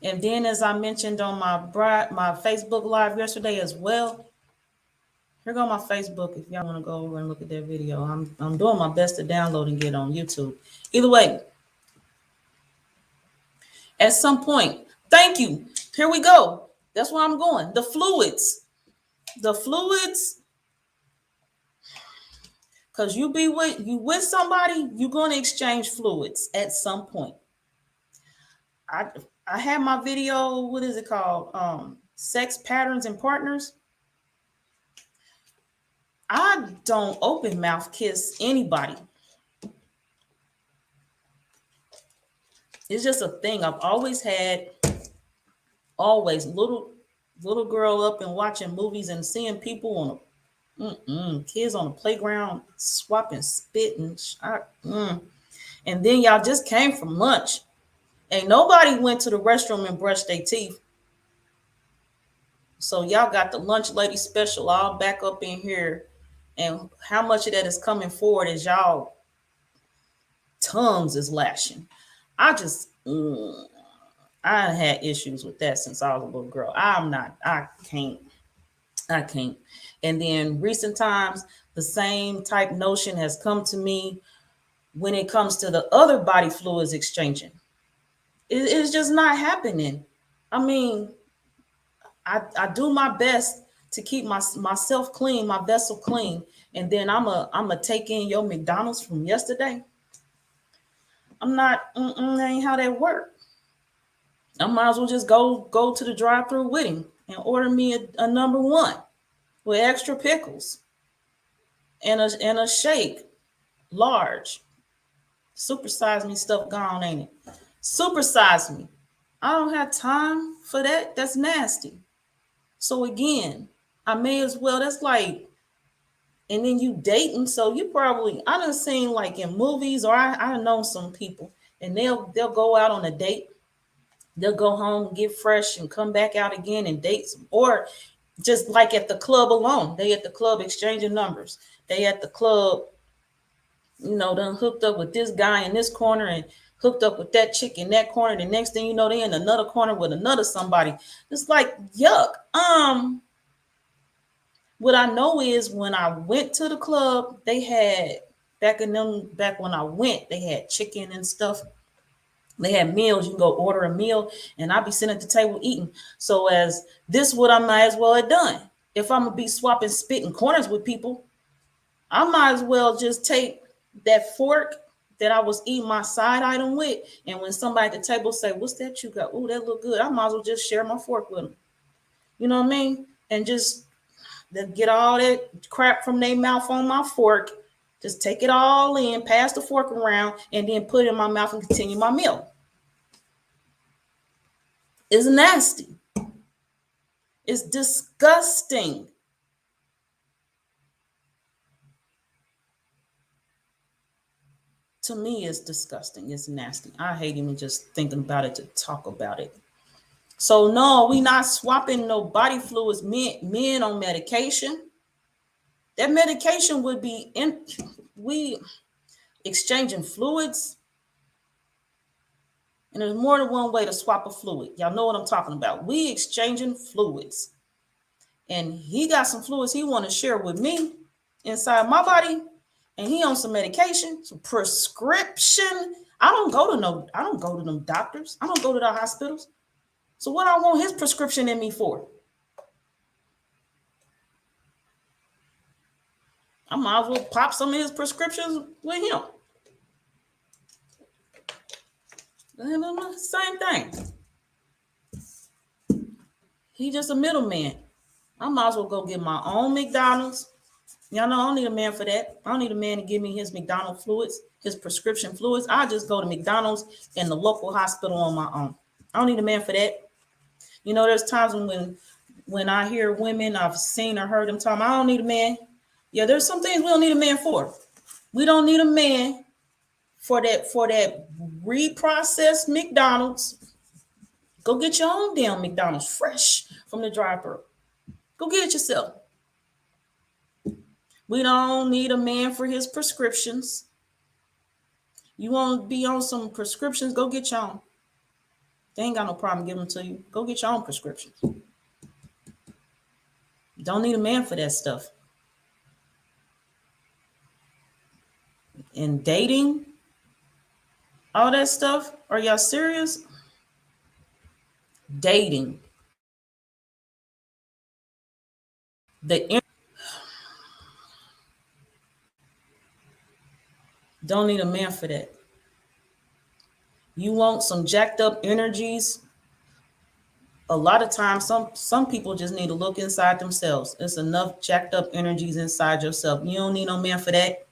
Speaker 1: And then, as I mentioned on my Facebook Live yesterday as well, here go my Facebook if y'all want to go over and look at that video. I'm doing my best to download and get on YouTube. Either way, at some point, thank you. Here we go. That's where I'm going. The fluids. Because you with somebody, you're going to exchange fluids at some point. I had my video, what is it called? Sex patterns and partners. I don't open mouth kiss anybody. It's just a thing I've always had. Always little girl up and watching movies and seeing people on kids on the playground swapping spit and then y'all just came from lunch. Ain't nobody went to the restroom and brushed their teeth. So y'all got the lunch lady special all back up in here. And how much of that is coming forward as y'all tongues is lashing. I just, I had issues with that since I was a little girl. I can't. And then recent times, the same type notion has come to me when it comes to the other body fluids exchanging. It's just not happening. I mean, I do my best to keep myself clean, my vessel clean, and then I'm a take in your McDonald's from yesterday. I'm not. That ain't how that work. I might as well just go to the drive-through with him and order me a number one with extra pickles and a shake, large. Supersize me stuff gone, ain't it? Supersize me. I don't have time for that. That's nasty. So again, I may as well. That's like, and then you dating. So you probably, I done seen like in movies, or I know some people, and they'll go out on a date. They'll go home, get fresh, and come back out again and date some, or just like at the club alone. They at the club exchanging numbers. They at the club, done hooked up with this guy in this corner and hooked up with that chick in that corner. The next thing you know, they in another corner with another somebody. It's like, yuck. What I know is when I went to the club, they had back when I went, they had chicken and stuff. They had meals. You can go order a meal, and I'll be sitting at the table eating. So as this, what I might as well have done. If I'm gonna be swapping spitting corners with people, I might as well just take that fork that I was eating my side item with, and when somebody at the table say, "What's that you got?" "Oh, that look good." I might as well just share my fork with them. You know what I mean? And just get all that crap from their mouth on my fork. Just take it all in, pass the fork around, and then put it in my mouth and continue my meal. It's nasty. It's disgusting. To me, it's disgusting. It's nasty. I hate even just thinking about it to talk about it. So no, we not swapping no body fluids. Men on medication. That medication would be we exchanging fluids. And there's more than one way to swap a fluid. Y'all know what I'm talking about. We exchanging fluids. And he got some fluids he want to share with me inside my body. And he on some medication, some prescription. I don't go to them doctors. I don't go to the hospitals. So what I want his prescription in me for? I might as well pop some of his prescriptions with him. Same thing. He just a middleman. I might as well go get my own McDonald's. Y'all know I don't need a man for that. I don't need a man to give me his McDonald's fluids, his prescription fluids. I just go to McDonald's and the local hospital on my own. I don't need a man for that. There's times when I hear women, I've seen or heard them talk, I don't need a man. Yeah, there's some things we don't need a man for. We don't need a man for that reprocessed McDonald's. Go get your own damn McDonald's fresh from the drive-thru. Go get it yourself. We don't need a man for his prescriptions. You want to be on some prescriptions, go get your own. They ain't got no problem giving them to you. Go get your own prescriptions. Don't need a man for that stuff. And dating, all that stuff, are y'all serious? Dating. Don't need a man for that. You want some jacked up energies? A lot of times, some people just need to look inside themselves. There's enough jacked up energies inside yourself. You don't need no man for that.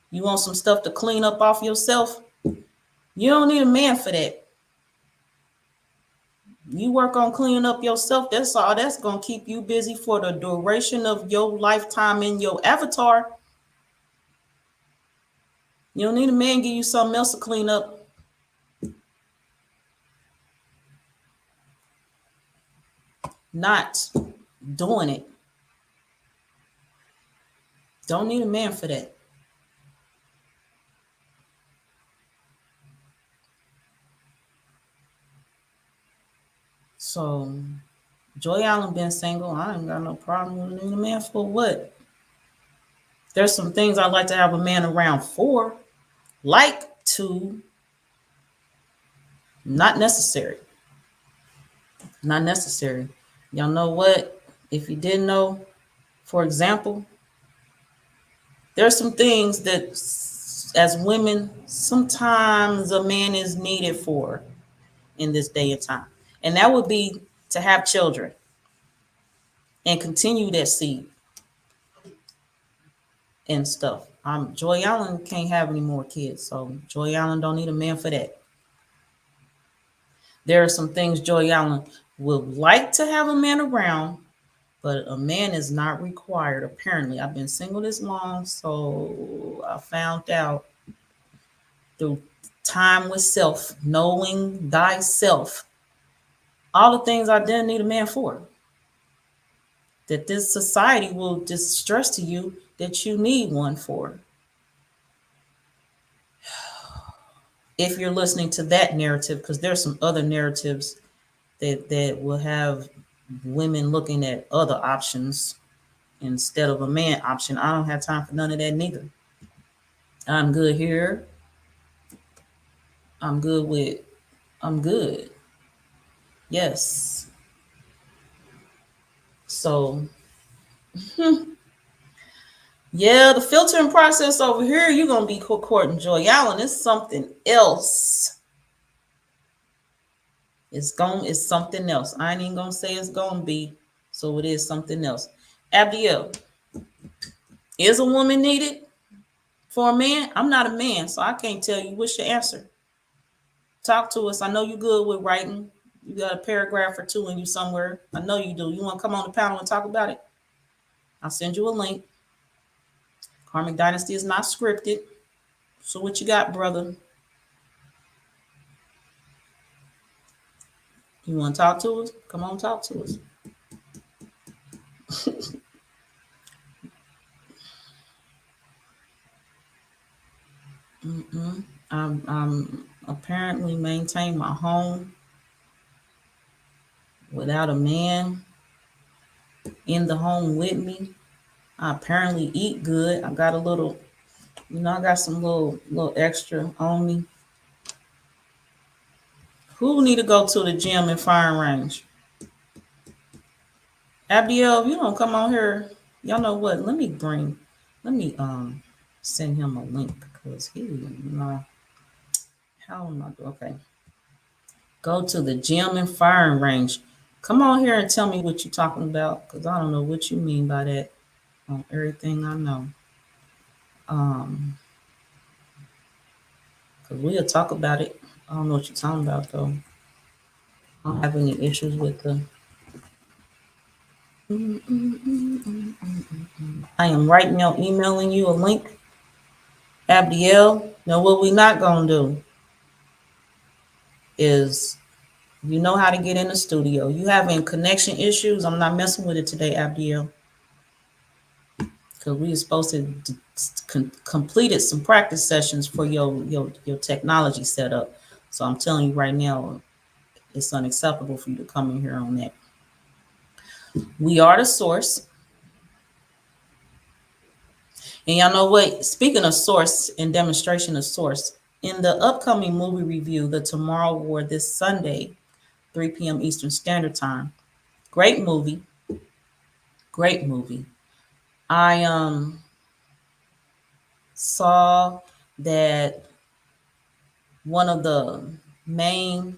Speaker 1: You want some stuff to clean up off yourself? You don't need a man for that. You work on cleaning up yourself. That's all. That's going to keep you busy for the duration of your lifetime in your avatar. You don't need a man give you something else to clean up. not doing it. Don't need a man for that. So, Joy Allen been single. I ain't got no problem with a man for what? There's some things I'd like to have a man around for, like to, not necessary. Not necessary. Y'all know what? If you didn't know, for example, there's some things that as women, sometimes a man is needed for in this day and time. And that would be to have children and continue that seed and stuff. Joy Allen can't have any more kids, so Joy Allen don't need a man for that. There are some things Joy Allen would like to have a man around, but a man is not required. Apparently, I've been single this long, so I found out through time with self, knowing thyself, all the things I didn't need a man for. That this society will just stress to you that you need one for. If you're listening to that narrative, because there's some other narratives that will have women looking at other options instead of a man option. I don't have time for none of that neither. I'm good here. I'm good. Yes. So, yeah, the filtering process over here, you're going to be courting Joy Allen. It's something else. It's something else. I ain't even going to say it's going to be, so it is something else. Abdiel, is a woman needed for a man? I'm not a man, so I can't tell you what's your answer. Talk to us. I know you're good with writing. You got a paragraph or two in you somewhere. I know you do. You want to come on the panel and talk about it? I'll send you a link. Karmic Dynasty is not scripted. So what you got, brother? You want to talk to us? Come on, talk to us. I'm apparently maintain my home without a man in the home with me. I apparently eat good. I got a little, I got some little extra on me. Who need to go to the gym and firing range? Abdiel, if you don't come on here, y'all know what? Let me send him a link because how am I doing? Okay. Go to the gym and firing range. Come on here and tell me what you're talking about, because I don't know what you mean by that on everything I know. Because we'll talk about it. I don't know what you're talking about, though. I don't have any issues with the... I am right now emailing you a link. Abdiel, now what we not going to do is, you know how to get in the studio. You having connection issues, I'm not messing with it today, Abdiel. Because we were supposed to completed some practice sessions for your technology setup. So I'm telling you right now, it's unacceptable for you to come in here on that. We are the source. And y'all know what? Speaking of source and demonstration of source, in the upcoming movie review, The Tomorrow War, this Sunday, 3 p.m. Eastern Standard Time. Great movie. Great movie. I saw that one of the main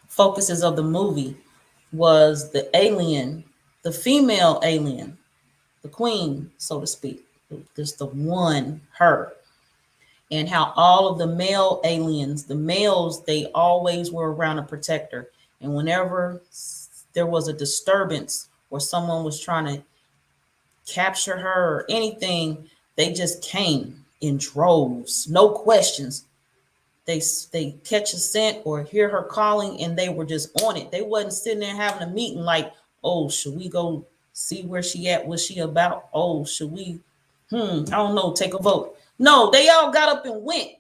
Speaker 1: focuses of the movie was the alien, the female alien, the queen, so to speak, just the one, her, and how all of the male aliens, the males, they always were around to protect her. And whenever there was a disturbance or someone was trying to capture her or anything, they just came in droves, no questions. they catch a scent or hear her calling and they were just on it. They wasn't sitting there having a meeting like, oh, should we go see where she at? What's she about? Oh, should we, I don't know, take a vote. No, they all got up and went.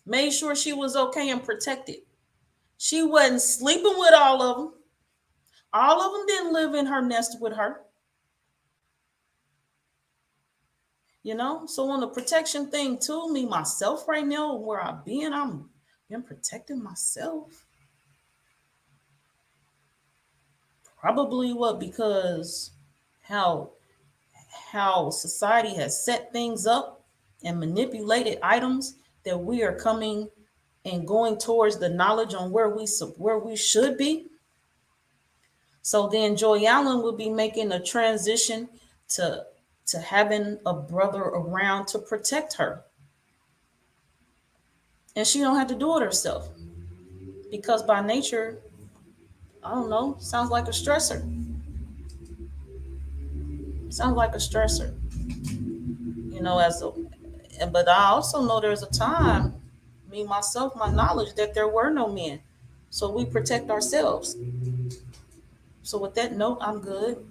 Speaker 1: Made sure she was okay and protected. She wasn't sleeping with all of them. All of them didn't live in her nest with her. You know, so on the protection thing too, me myself right now, where I've been protecting myself. Probably what, because how society has set things up and manipulated items that we are coming and going towards the knowledge on where we should be. So then Joy Allen will be making a transition to having a brother around to protect her. And she don't have to do it herself. Because by nature, I don't know, sounds like a stressor. Sounds like a stressor. You know, but I also know there's a time, me myself, my knowledge that there were no men. So we protect ourselves. So with that note, I'm good.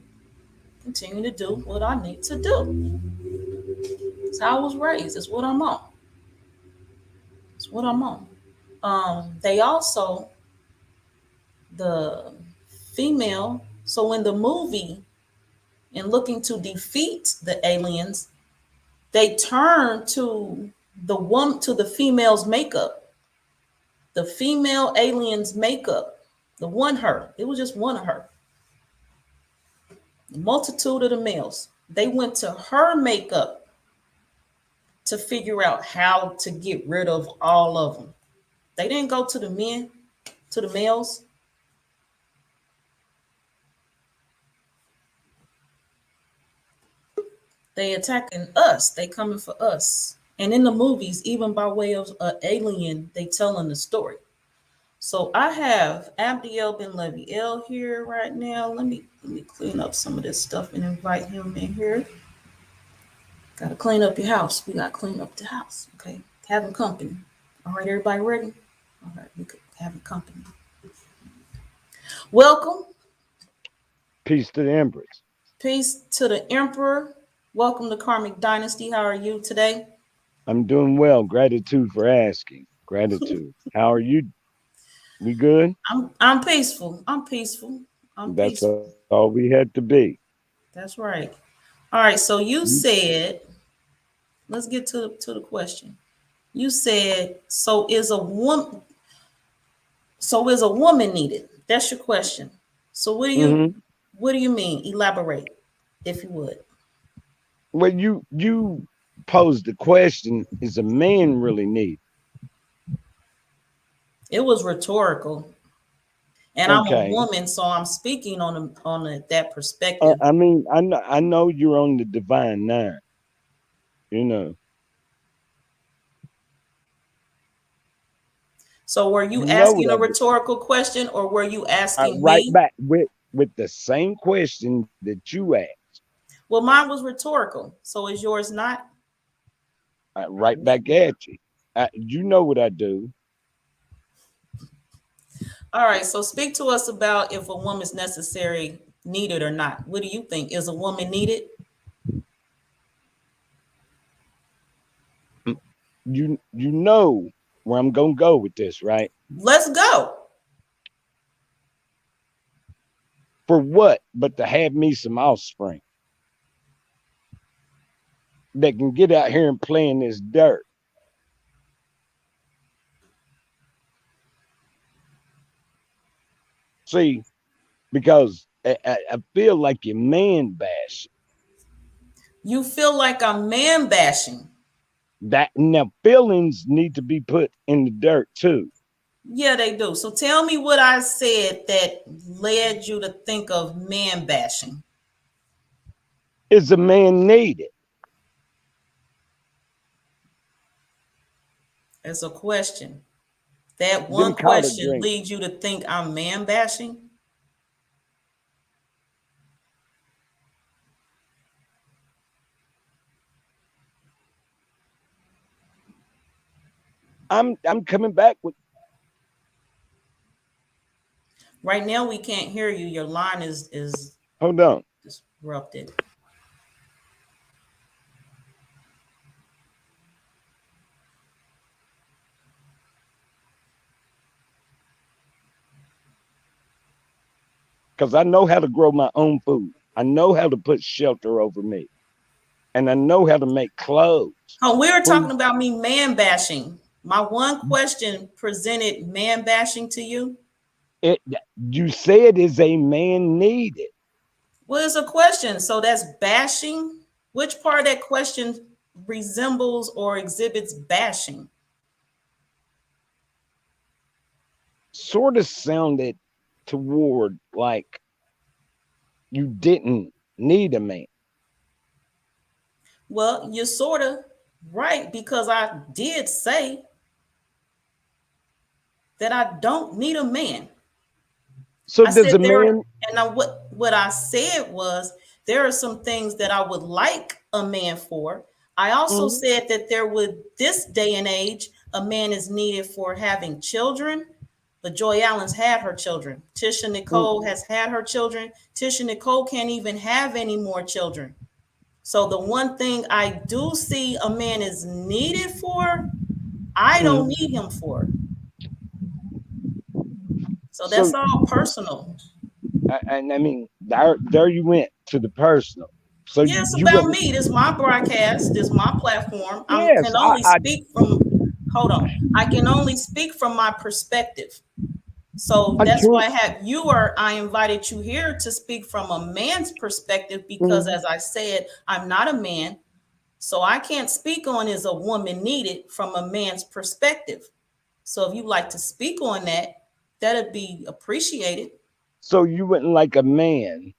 Speaker 1: Continue to do what I need to do. It's how I was raised. It's what I'm on. It's what I'm on. They also, the female, so in the movie, in looking to defeat the aliens, they turn to the female's makeup. The female alien's makeup. The one her. It was just one of her. The multitude of the males. They went to her makeup to figure out how to get rid of all of them. They didn't go to the men, to the males. They attacking us. They coming for us. And in the movies, even by way of an alien, they telling the story. So I have Abdiel Ben Leviel here right now. Let me clean up some of this stuff and invite him in here. Got to clean up your house. We got to clean up the house. Okay. Having company. All right, everybody ready? All right, we could have company. Welcome.
Speaker 3: Peace to the Empress.
Speaker 1: Peace to the Emperor. Welcome to Karmic Dynasty. How are you today?
Speaker 3: I'm doing well. Gratitude for asking. Gratitude. How are you? We good?
Speaker 1: I'm peaceful. I'm peaceful. I'm
Speaker 3: That's
Speaker 1: peaceful.
Speaker 3: all we had to be.
Speaker 1: That's right. All right. So you said, let's get to the question. You said, so is a woman needed? That's your question. So what do you mean? Elaborate, if you would.
Speaker 3: Well, you posed the question: is a man really needed?
Speaker 1: It was rhetorical, and I'm a
Speaker 3: Okay.
Speaker 1: woman, so I'm speaking on that perspective.
Speaker 3: I mean, I know you're on the divine nine. You know.
Speaker 1: So were you
Speaker 3: You know
Speaker 1: asking
Speaker 3: what
Speaker 1: a
Speaker 3: I do.
Speaker 1: rhetorical question, or were you asking
Speaker 3: Right
Speaker 1: me?
Speaker 3: back with the same question that you asked.
Speaker 1: Well, mine was rhetorical. So is yours not?
Speaker 3: Right back at you. You know what I do.
Speaker 1: All right. So speak to us about if a woman's necessary, needed or not. What do you think? Is a woman needed?
Speaker 3: You know where I'm gonna go with this, right?
Speaker 1: Let's go.
Speaker 3: For what but to have me some offspring that can get out here and play in this dirt. See, because I feel like you're man bashing.
Speaker 1: You feel like I'm man bashing.
Speaker 3: That now feelings need to be put in the dirt too.
Speaker 1: Yeah, they do. So tell me what I said that led you to think of man bashing.
Speaker 3: Is a man needed?
Speaker 1: As a question. That one
Speaker 3: Them collard
Speaker 1: question
Speaker 3: greens.
Speaker 1: leads you to think I'm man bashing?
Speaker 3: I'm coming back with.
Speaker 1: Right now, we can't hear you. Your line is
Speaker 3: Hold on.
Speaker 1: disrupted.
Speaker 3: Because I know how to grow my own food. I know how to put shelter over me. And I know how to make clothes.
Speaker 1: Oh, we were talking about me man bashing. My one question presented man bashing to you.
Speaker 3: You said is a man needed.
Speaker 1: Well, it's a question. So that's bashing. Which part of that question resembles or exhibits bashing?
Speaker 3: Sort of sounded toward like you didn't need a man.
Speaker 1: Well, you're sort of right, because I did say that I don't need a man.
Speaker 3: So
Speaker 1: I
Speaker 3: does
Speaker 1: said
Speaker 3: a man?
Speaker 1: what I said was there are some things that I would like a man for. I also said that this day and age, a man is needed for having children. But Joy Allen's had her children. Tisha Nicole has had her children. Tisha Nicole can't even have any more children. So the one thing I do see a man is needed for, I don't need him for. So that's all personal.
Speaker 3: And I mean, there you went to the personal. So
Speaker 1: Yeah, it's
Speaker 3: you
Speaker 1: about
Speaker 3: went.
Speaker 1: me. This is my broadcast. This is my platform. I
Speaker 3: Yes,
Speaker 1: can only speak from, hold on. I can only speak from my perspective. So that's why I invited you here to speak from a man's perspective, because as I said, I'm not a man. So I can't speak on is a woman needed from a man's perspective. So if you like to speak on that, that'd be appreciated.
Speaker 3: So you wouldn't like a man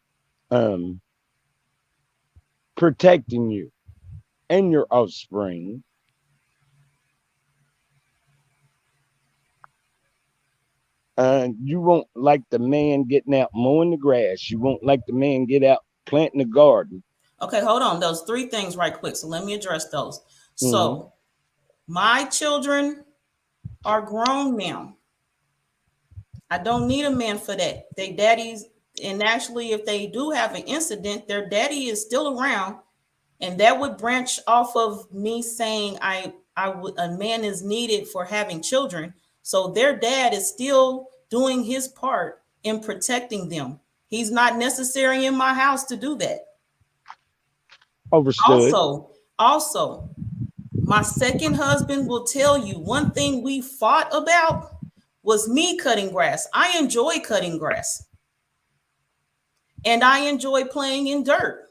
Speaker 3: protecting you and your offspring. You won't like the man getting out mowing the grass. You won't like the man get out planting the garden.
Speaker 1: Okay, hold on. Those three things right quick. So let me address those. So my children are grown now. I don't need a man for that. They daddies, and actually, if they do have an incident, their daddy is still around, and that would branch off of me saying a man is needed for having children. So their dad is still doing his part in protecting them. He's not necessary in my house to do that.
Speaker 3: Overstood.
Speaker 1: Also, my second husband will tell you one thing we fought about was me cutting grass. I enjoy cutting grass. And I enjoy playing in dirt.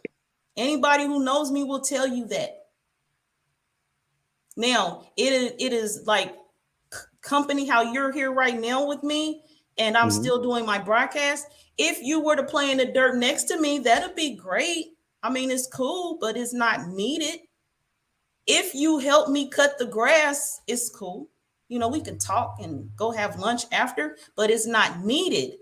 Speaker 1: Anybody who knows me will tell you that. Now, it is like company how you're here right now with me, and I'm still doing my broadcast. If you were to play in the dirt next to me, that'd be great. I mean, it's cool, but it's not needed. If you help me cut the grass, it's cool. You know, we can talk and go have lunch after, but it's not needed.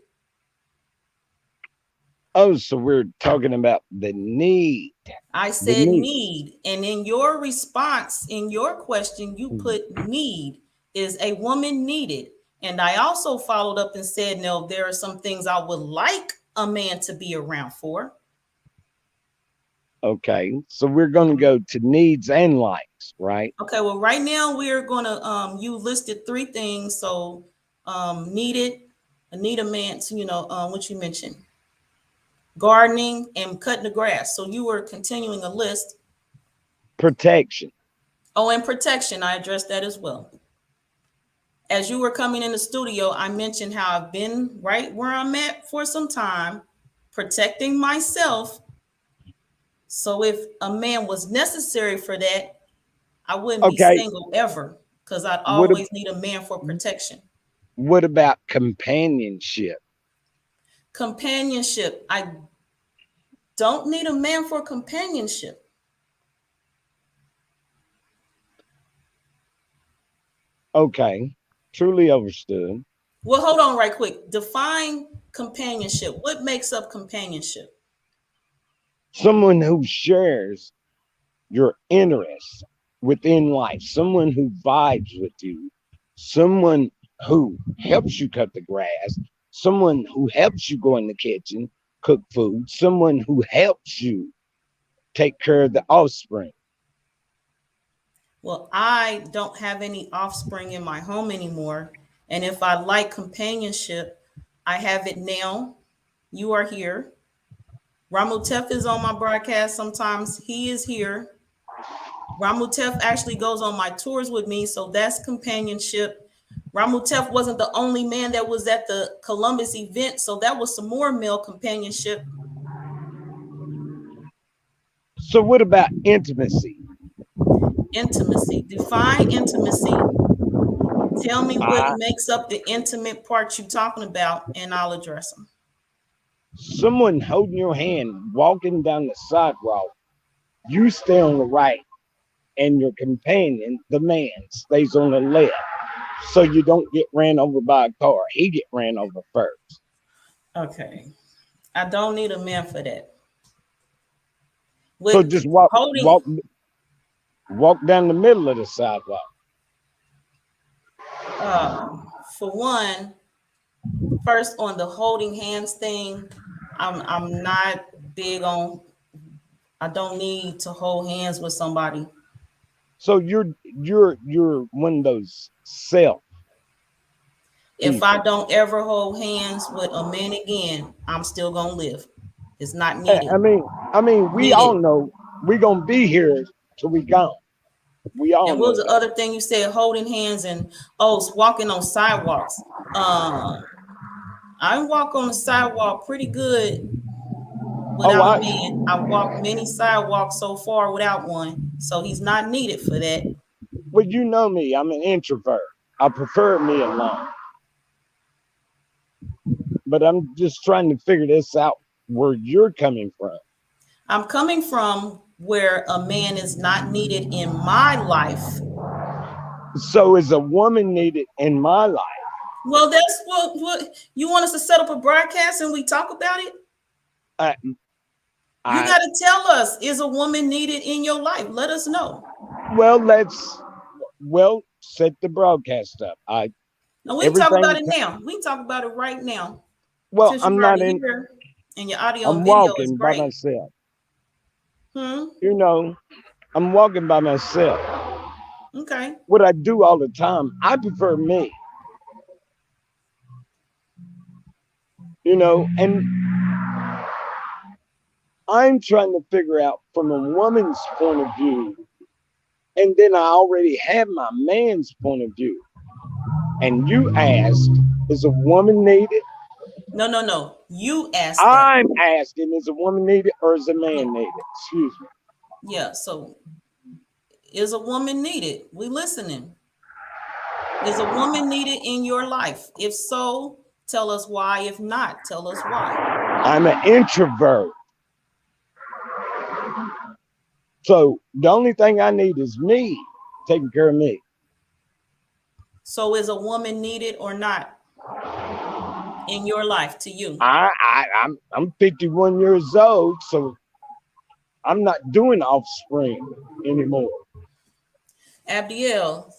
Speaker 3: Oh, so we're talking about the need.
Speaker 1: I said need. And in your response, in your question, you put need. Is a woman needed? And I also followed up and said, no, there are some things I would like a man to be around for.
Speaker 3: Okay, so we're going to go to needs and likes, right?
Speaker 1: Okay, well, right now we're going to, you listed three things. So needed, need a man to, what you mentioned, gardening and cutting the grass. So you were continuing a list.
Speaker 3: Protection.
Speaker 1: Oh, and protection. I addressed that as well. As you were coming in the studio, I mentioned how I've been right where I'm at for some time, protecting myself. So if a man was necessary for that, I wouldn't be single ever, because I'd always need a man for protection.
Speaker 3: What about companionship?
Speaker 1: Companionship. I don't need a man for companionship.
Speaker 3: Okay, truly understood.
Speaker 1: Well, hold on right quick. Define companionship. What makes up companionship?
Speaker 3: Someone who shares your interests within life, someone who vibes with you someone who helps you cut the grass, someone who helps you go in the kitchen, cook food, someone who helps you take care of the offspring.
Speaker 1: Well, I don't have any offspring in my home anymore. And if I like companionship, I have it now. You are here. Ramutef is on my broadcast sometimes. He is here. Ramutef actually goes on my tours with me, so that's companionship. Ramutef wasn't the only man that was at the Columbus event, so that was some more male companionship.
Speaker 3: So what about intimacy?
Speaker 1: Intimacy. Define intimacy. Tell me what makes up the intimate part you're talking about, and I'll address them.
Speaker 3: Someone holding your hand, walking down the sidewalk, you stay on the right, and your companion, the man, stays on the left, so you don't get ran over by a car. He get ran over first.
Speaker 1: Okay. I don't need a man for that.
Speaker 3: So just walk down the middle of the sidewalk.
Speaker 1: For one, first on the holding hands thing, I'm not big on. I don't need to hold hands with somebody.
Speaker 3: So you're one of those self.
Speaker 1: If I don't ever hold hands with a man again, I'm still gonna live. It's not needed.
Speaker 3: I mean, we all know we're gonna be here till we gone. We all.
Speaker 1: And what was the other thing you said? Holding hands and walking on sidewalks. I walk on the sidewalk pretty good without a man. I walked many sidewalks so far without one, so he's not needed for that.
Speaker 3: Well, you know me. I'm an introvert. I prefer me alone. But I'm just trying to figure this out where you're coming from. I'm
Speaker 1: coming from where a man is not needed in my life.
Speaker 3: So is a woman needed in my life?
Speaker 1: Well, that's what you want us to set up a broadcast and we talk about it? You got to tell us, is a woman needed in your life? Let us know.
Speaker 3: Well, set the broadcast up.
Speaker 1: No, we can talk about it now. We can talk about it right now.
Speaker 3: Well, I'm not in
Speaker 1: here, and your audio
Speaker 3: I'm
Speaker 1: and video
Speaker 3: walking
Speaker 1: is
Speaker 3: by
Speaker 1: great.
Speaker 3: myself. You know, I'm walking by myself.
Speaker 1: Okay.
Speaker 3: What I do all the time, I prefer me. You know, and I'm trying to figure out from a woman's point of view, and then I already have my man's point of view. And you asked, is a woman needed?
Speaker 1: No. You asked.
Speaker 3: I'm asking, is a woman needed or is a man needed? Excuse me.
Speaker 1: Yeah, so is a woman needed? We listening. Is a woman needed in your life? If so, tell us why. If not, tell us why.
Speaker 3: I'm an introvert. So the only thing I need is me, taking care of me.
Speaker 1: So is a woman needed or not in your life to you?
Speaker 3: I'm 51 years old, so I'm not doing offspring anymore.
Speaker 1: Abdiel,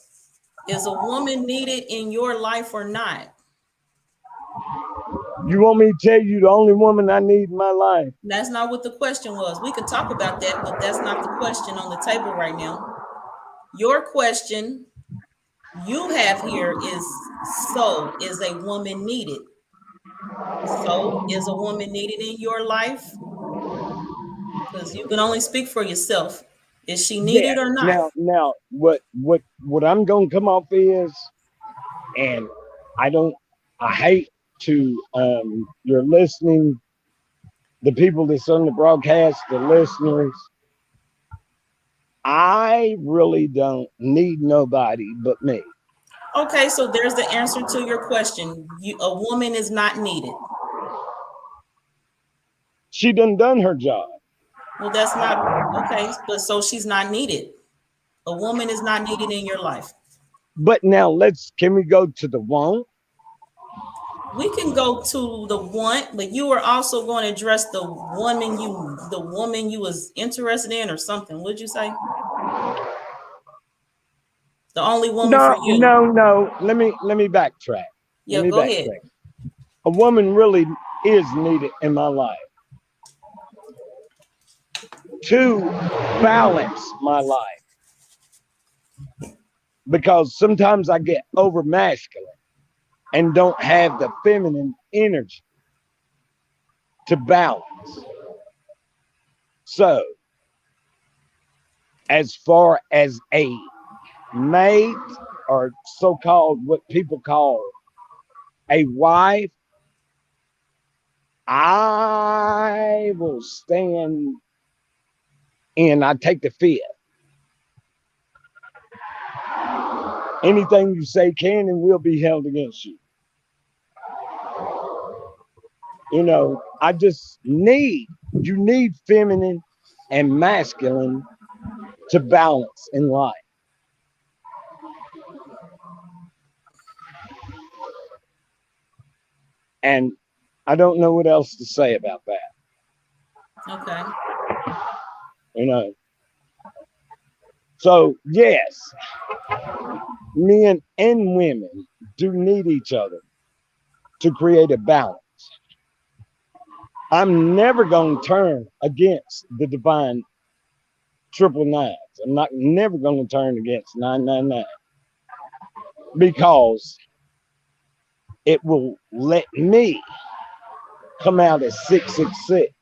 Speaker 1: is a woman needed in your life or not?
Speaker 3: You want me to tell you the only woman I need in my life?
Speaker 1: That's not what the question was. We could talk about that, but that's not the question on the table right now. Your question you have here is, so is a woman needed? So is a woman needed in your life? Because you can only speak for yourself. Is she needed or not?
Speaker 3: Now, what I'm gonna come off is, and I hate to you're listening, the people that's on the broadcast, the listeners. I really don't need nobody but me.
Speaker 1: Okay, so there's the answer to your question. A woman is not needed.
Speaker 3: She done her job.
Speaker 1: Well, that's not okay, but so she's not needed. A woman is not needed in your life.
Speaker 3: But now can we go to the want?
Speaker 1: We can go to the want, but you were also going to address the woman you was interested in or something. What'd you say? The only woman for you.
Speaker 3: No. Let me backtrack.
Speaker 1: Yeah, go ahead.
Speaker 3: A woman really is needed in my life to balance my life, because sometimes I get over masculine and don't have the feminine energy to balance. So, as far as a mate, or so-called what people call a wife, I will stand in. I take the fifth. Anything you say can and will be held against you. You know, you need feminine and masculine to balance in life. And I don't know what else to say about that.
Speaker 1: Okay.
Speaker 3: You know. So, yes, men and women do need each other to create a balance. I'm never going to turn against the divine triple nines. I'm never going to turn against 999, because it will let me come out as 666.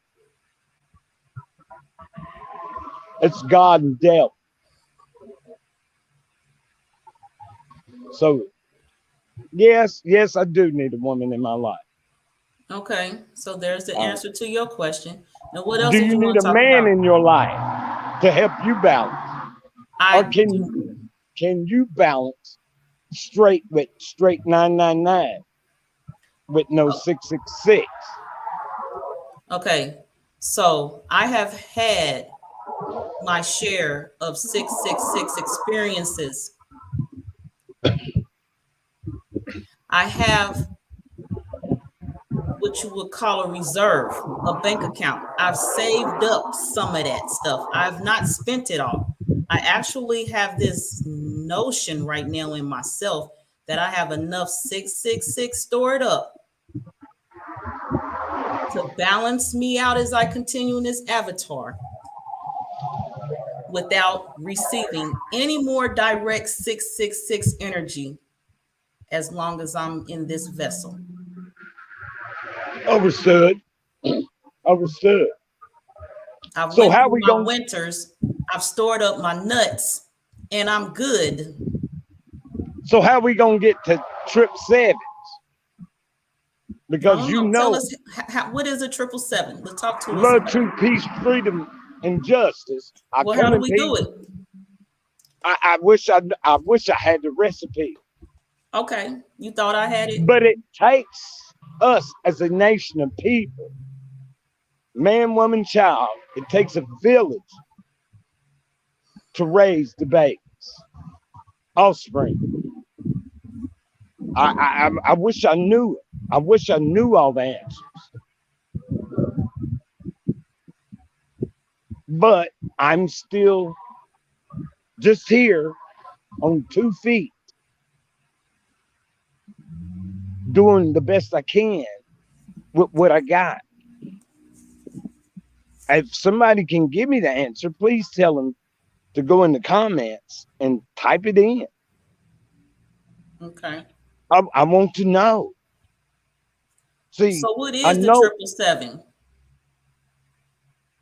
Speaker 3: It's God and devil. So, yes, I do need a woman in my life.
Speaker 1: Okay, so there's the answer to your question. Now, what else
Speaker 3: Do
Speaker 1: did
Speaker 3: you
Speaker 1: you want
Speaker 3: need
Speaker 1: to
Speaker 3: a
Speaker 1: talk
Speaker 3: man
Speaker 1: about?
Speaker 3: in your life to help you balance? Or can you balance straight with straight 999 with no 666?
Speaker 1: Okay, so I have had my share of 666 experiences. I have what you would call a reserve, a bank account. I've saved up some of that stuff. I've not spent it all. I actually have this notion right now in myself that I have enough 666 stored up to balance me out as I continue in this avatar without receiving any more direct 666 energy as long as I'm in this vessel.
Speaker 3: Understood.
Speaker 1: I've
Speaker 3: So
Speaker 1: went
Speaker 3: how
Speaker 1: through
Speaker 3: we
Speaker 1: my
Speaker 3: going?
Speaker 1: winters. I've stored up my nuts, and I'm good.
Speaker 3: So how we gonna get to trip sevens? Because you know,
Speaker 1: Tell us what is a 777? Let's talk to us.
Speaker 3: love, truth, peace, freedom, and justice.
Speaker 1: Well, how do we do it?
Speaker 3: I wish I had the recipe.
Speaker 1: Okay, you thought I had it,
Speaker 3: but it takes us as a nation of people, man, woman, child. It takes a village to raise the babies, offspring. I wish I knew it. I wish I knew all the answers. But I'm still just here on 2 feet, doing the best I can with what I got. If somebody can give me the answer, please tell them to go in the comments and type it in.
Speaker 1: Okay.
Speaker 3: I want to know. See,
Speaker 1: so what is the 777?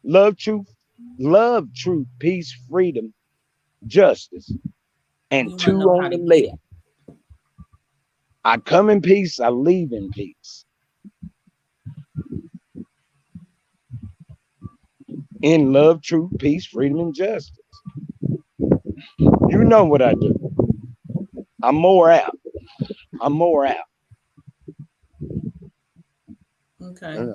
Speaker 3: Love, truth, peace, freedom, justice, and 2 on the left. I come in peace, I leave in peace. In love, truth, peace, freedom, and justice. You know what I do. I'm more out.
Speaker 1: Okay.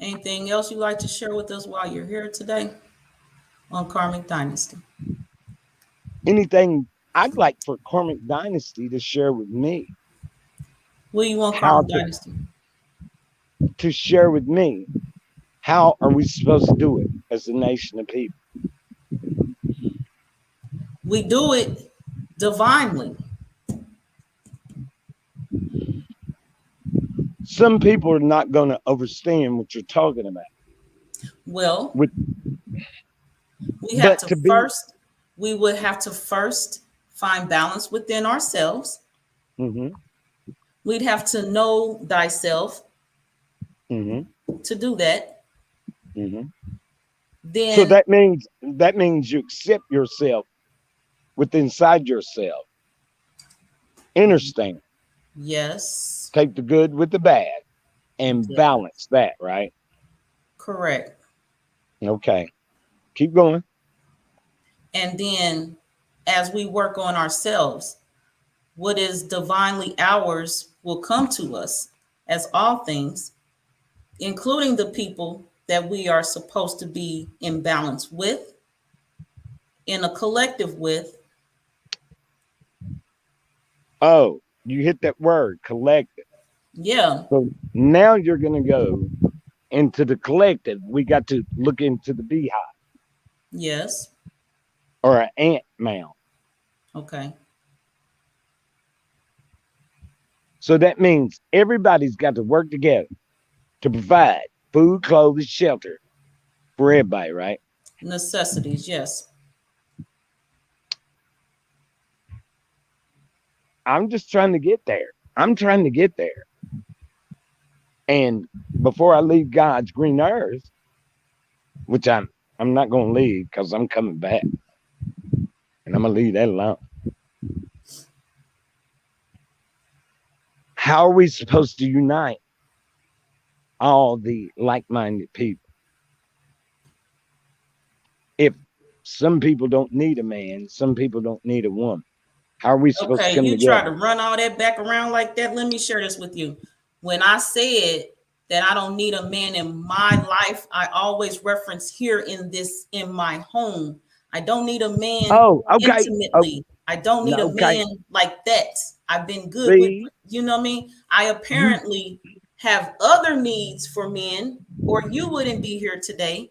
Speaker 1: Anything else you'd like to share with us while you're here today on Karmic Dynasty?
Speaker 3: Anything I'd like for Karmic Dynasty to share with me.
Speaker 1: What do you want Karmic Dynasty
Speaker 3: to share with me? How are we supposed to do it as a nation of people?
Speaker 1: We do it divinely.
Speaker 3: Some people are not going to understand what you're talking about.
Speaker 1: Well,
Speaker 3: With,
Speaker 1: we would have to first find balance within ourselves.
Speaker 3: Mm-hmm.
Speaker 1: We'd have to know thyself to do that. Then,
Speaker 3: so that means you accept yourself with inside yourself. Understand?
Speaker 1: Yes.
Speaker 3: Take the good with the bad and balance that, right?
Speaker 1: Correct.
Speaker 3: Okay. Keep going.
Speaker 1: And then as we work on ourselves, what is divinely ours will come to us, as all things, including the people that we are supposed to be in balance with, in a collective with.
Speaker 3: Oh, you hit that word, collective.
Speaker 1: Yeah.
Speaker 3: So now you're going to go into the collective. We got to look into the beehive.
Speaker 1: Yes.
Speaker 3: Or an ant mound.
Speaker 1: Okay.
Speaker 3: So that means everybody's got to work together to provide food, clothes, shelter for everybody, right?
Speaker 1: Necessities, yes.
Speaker 3: I'm just trying to get there. I'm trying to get there. And before I leave God's green earth, which I'm not going to leave because I'm coming back. And I'm going to leave that alone. How are we supposed to unite all the like-minded people? If some people don't need a man, some people don't need a woman. How are we supposed to come together?
Speaker 1: Okay, you try to run all that back around like that. Let me share this with you. When I said that I don't need a man in my life, I always reference here in my home. I don't need a man intimately. I don't need a man like that. I've been good with, you know what I mean? I apparently have other needs for men, or you wouldn't be here today.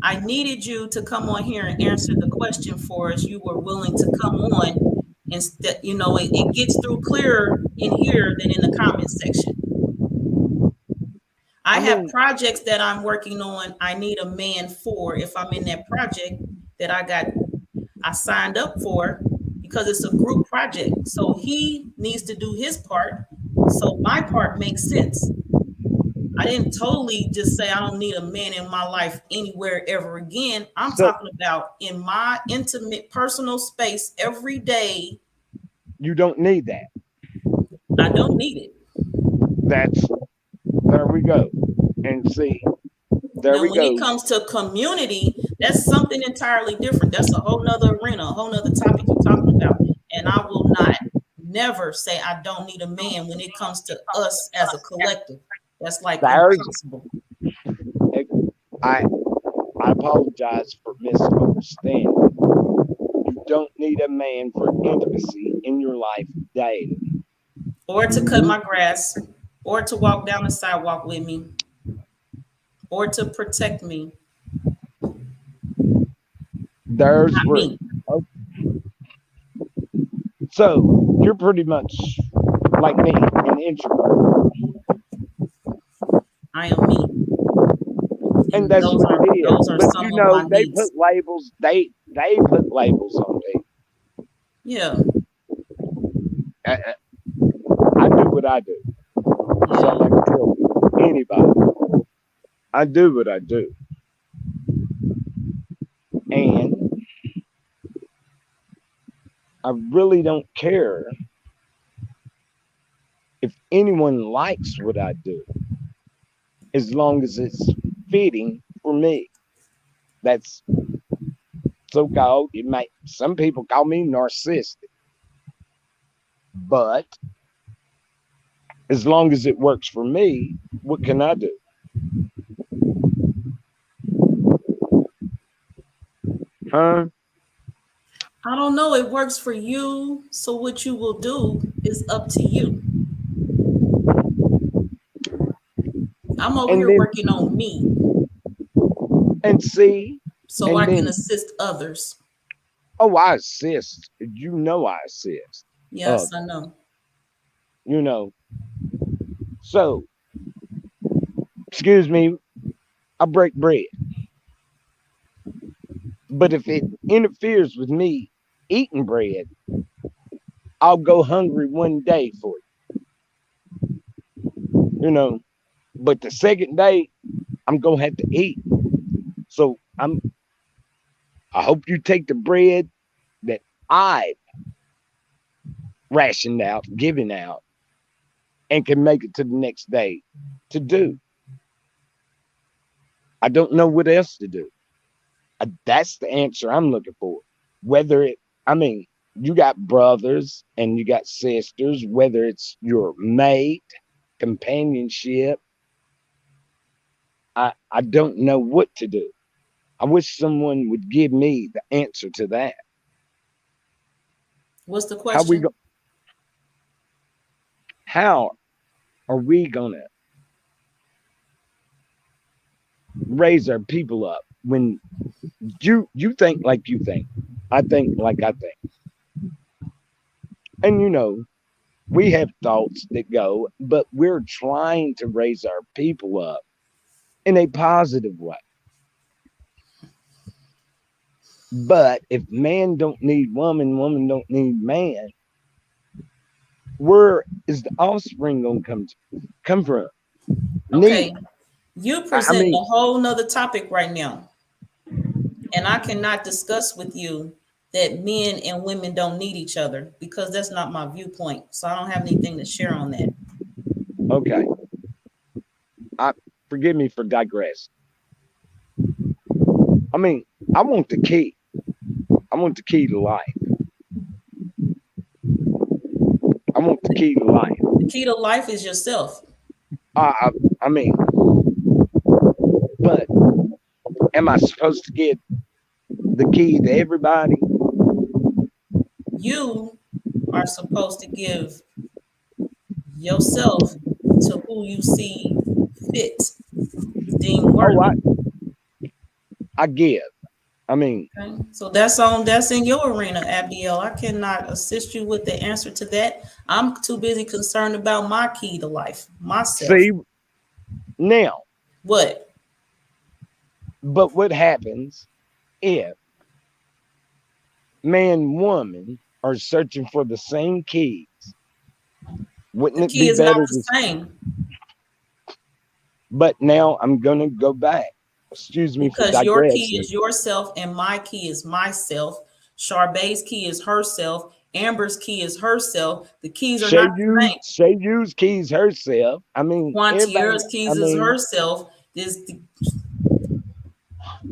Speaker 1: I needed you to come on here and answer the question for us. You were willing to come on. Instead, you know, it gets through clearer in here than in the comment section. I have projects that I'm working on. I need a man for if I'm in that project that I signed up for, because it's a group project. So he needs to do his part. So my part makes sense. I didn't totally just say I don't need a man in my life anywhere ever again. I'm talking about in my intimate personal space every day.
Speaker 3: You don't need that.
Speaker 1: I don't need it.
Speaker 3: There we go. And see,
Speaker 1: when it comes to community, that's something entirely different. That's a whole nother arena, a whole nother topic you're talking about. And I will not never say I don't need a man when it comes to us as a collective. That's like impossible.
Speaker 3: I apologize for misunderstanding. You don't need a man for intimacy in your life daily.
Speaker 1: Or to cut my grass, or to walk down the sidewalk with me, or to protect me.
Speaker 3: There's room. So you're pretty much like me, an introvert.
Speaker 1: I am me.
Speaker 3: And that's what it is. But you know, they put labels, they put labels on me.
Speaker 1: Yeah.
Speaker 3: I do what I do. So I can tell anybody. I do what I do. And I really don't care if anyone likes what I do, as long as it's fitting for me. That's so-called, some people call me narcissistic, but as long as it works for me, what can I do? Huh?
Speaker 1: I don't know. It works for you. So what you will do is up to you. I'm over here working on me.
Speaker 3: And see.
Speaker 1: So I can assist others.
Speaker 3: Oh, I assist. You know I assist.
Speaker 1: Yes, I know.
Speaker 3: You know. So, excuse me, I break bread. But if it interferes with me eating bread, I'll go hungry one day for it. You know. But the second day, I'm gonna have to eat. So I hope you take the bread that I rationed out, given out, and can make it to the next day to do. I don't know what else to do. That's the answer I'm looking for. Whether it, I mean, you got brothers and you got sisters, whether it's your mate, companionship, I don't know what to do. I wish someone would give me the answer to that.
Speaker 1: What's the
Speaker 3: How we
Speaker 1: question?
Speaker 3: go? How are we gonna raise our people up when you think like you think, I think like I think, and you know we have thoughts that go, but we're trying to raise our people up in a positive way. But if man don't need woman, woman don't need man, where is the offspring gonna come from?
Speaker 1: Okay,
Speaker 3: Need.
Speaker 1: you
Speaker 3: I
Speaker 1: present
Speaker 3: mean,
Speaker 1: a whole nother topic right now, and I cannot discuss with you that men and women don't need each other because that's not my viewpoint. So I don't have anything to share on that.
Speaker 3: okay. I Forgive me for digress. I mean, I want the key. I want the key to life. I want the key to life.
Speaker 1: The key to life is yourself.
Speaker 3: I mean, but am I supposed to get the key to everybody?
Speaker 1: You are supposed to give yourself to who you see fit, deem
Speaker 3: Oh,
Speaker 1: worthy.
Speaker 3: I give. I mean,
Speaker 1: Okay? So that's in your arena, Abdiel. I cannot assist you with the answer to that. I'm too busy concerned about my key to life, myself.
Speaker 3: see now,
Speaker 1: What?
Speaker 3: but what happens if man and woman are searching for the same keys? Wouldn't
Speaker 1: The
Speaker 3: it
Speaker 1: key
Speaker 3: be
Speaker 1: is not
Speaker 3: better
Speaker 1: the
Speaker 3: to?
Speaker 1: same
Speaker 3: But now I'm gonna go back. Excuse me for
Speaker 1: because your key
Speaker 3: digressing.
Speaker 1: is yourself and my key is myself. Charbay's key is herself. Amber's key is herself. The keys are not the same.
Speaker 3: Shay use keys herself. I mean, everybody.
Speaker 1: Quantiera's
Speaker 3: I
Speaker 1: keys is
Speaker 3: mean,
Speaker 1: herself. This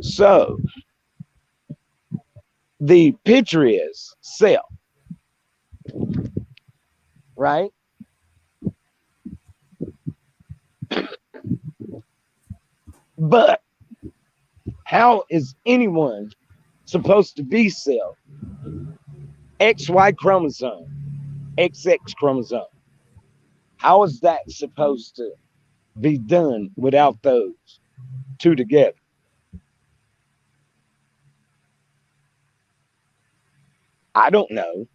Speaker 3: so the picture is self, right? But how is anyone supposed to be self? XY chromosome, XX chromosome. How is that supposed to be done without those two together? I don't know.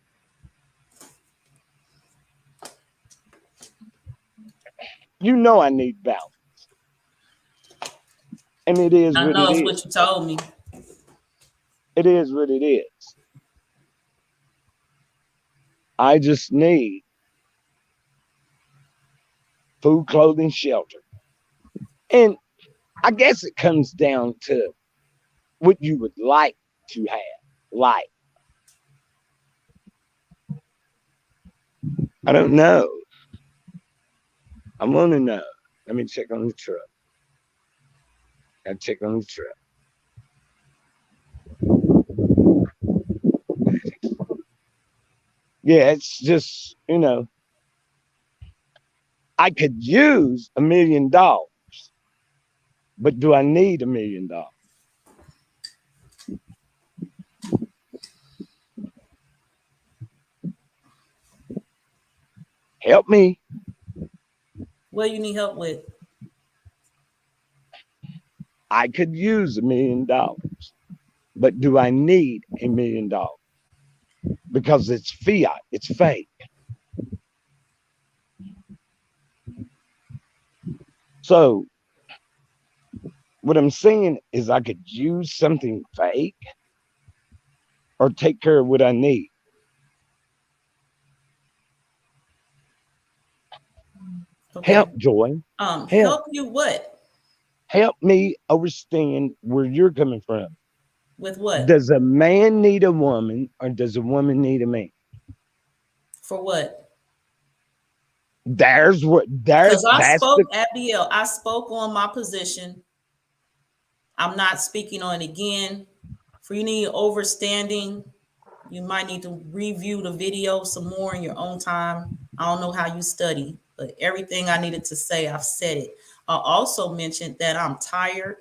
Speaker 3: You know I need balance. And it is
Speaker 1: I
Speaker 3: what it
Speaker 1: know it's
Speaker 3: is.
Speaker 1: what you told me.
Speaker 3: It is what it is. I just need food, clothing, shelter. And I guess it comes down to what you would like to have. Like, I don't know. I want to know. Let me check on the truck. I check on the truck. Yeah, it's just, I could use $1 million, but do I need $1 million? Help me.
Speaker 1: What do you need help with?
Speaker 3: I could use $1 million, but do I need $1 million? because it's fiat, it's fake. So what I'm saying is I could use something fake or take care of what I need.
Speaker 1: Okay.
Speaker 3: Help, Joy.
Speaker 1: Help you what?
Speaker 3: Help me understand where you're coming from.
Speaker 1: With what?
Speaker 3: Does a man need a woman or does a woman need a man?
Speaker 1: For what?
Speaker 3: There's what
Speaker 1: Because I
Speaker 3: that's
Speaker 1: spoke,
Speaker 3: the,
Speaker 1: Abiel, I spoke on my position. I'm not speaking on it again. For you need overstanding, you might need to review the video some more in your own time. I don't know how you study, but everything I needed to say, I've said it. I also mentioned that I'm tired.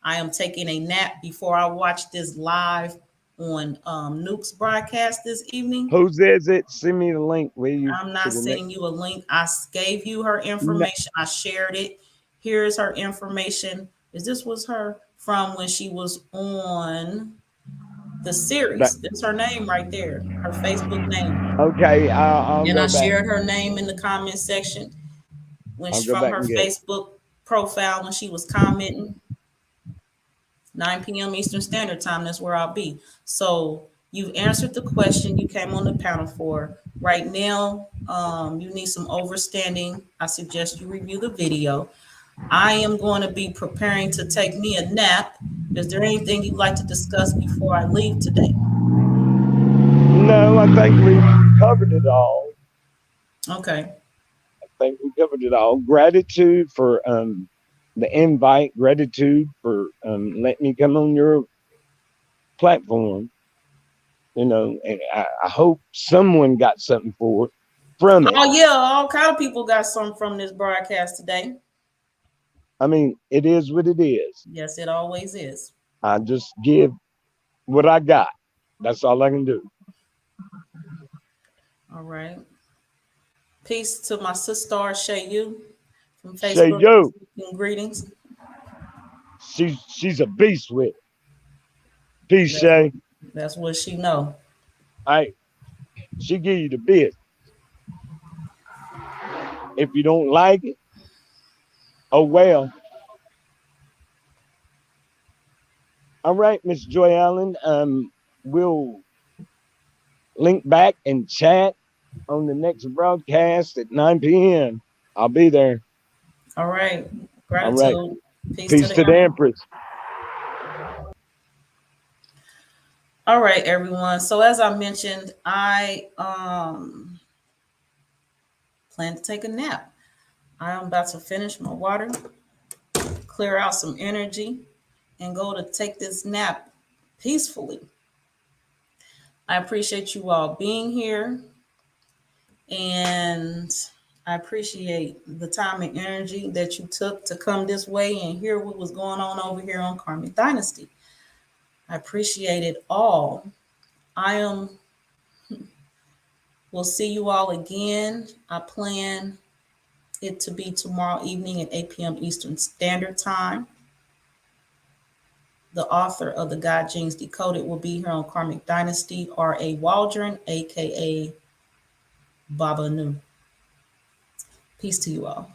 Speaker 1: I am taking a nap before I watch this live on Nuke's broadcast this evening.
Speaker 3: who says it? Send me the link, will you?
Speaker 1: I'm not sending you a link. I gave you her information. I shared it. Here's her information. This was her from when she was on the series. That's her name right there. Her Facebook name.
Speaker 3: Okay, I'll
Speaker 1: And
Speaker 3: go
Speaker 1: I
Speaker 3: back.
Speaker 1: shared her name in the comment section when
Speaker 3: I'll
Speaker 1: she's
Speaker 3: go
Speaker 1: from
Speaker 3: back
Speaker 1: her
Speaker 3: and get it.
Speaker 1: Facebook profile when she was commenting. 9 p.m. Eastern Standard Time. That's where I'll be. So you've answered the question you came on the panel for. Right now, you need some overstanding. I suggest you review the video. I am going to be preparing to take me a nap. Is there anything you'd like to discuss before I leave today?
Speaker 3: No, I think we covered it all.
Speaker 1: Okay.
Speaker 3: I think we covered it all. Gratitude for the invite. Gratitude for letting me come on your platform. You know, and I hope someone got something from it.
Speaker 1: Oh yeah, all kind of people got something from this broadcast today.
Speaker 3: I mean, it is what it is.
Speaker 1: Yes, it always is.
Speaker 3: I just give what I got. That's all I can do.
Speaker 1: All right. Peace to my sister Shay You from Facebook.
Speaker 3: Shay You.
Speaker 1: Greetings.
Speaker 3: She's a beast with it. Peace, Shay.
Speaker 1: That's what she know.
Speaker 3: Hey, she give you the bit. If you don't like it, oh well. All right, Miss Joy Allen. We'll link back and chat on the next broadcast at 9 p.m. I'll be there.
Speaker 1: All right. Gratitude.
Speaker 3: All right. Peace to the Empress.
Speaker 1: All right, everyone. So as I mentioned, I plan to take a nap. I am about to finish my water, clear out some energy, and go to take this nap peacefully. I appreciate you all being here, and I appreciate the time and energy that you took to come this way and hear what was going on over here on Karmic Dynasty. I appreciate it all. We'll see you all again. I plan it to be tomorrow evening at 8 p.m. Eastern Standard Time. The author of the God Genes Decoded will be here on Karmic Dynasty, R.A. Waldron, aka Baba Nu. Peace to you all.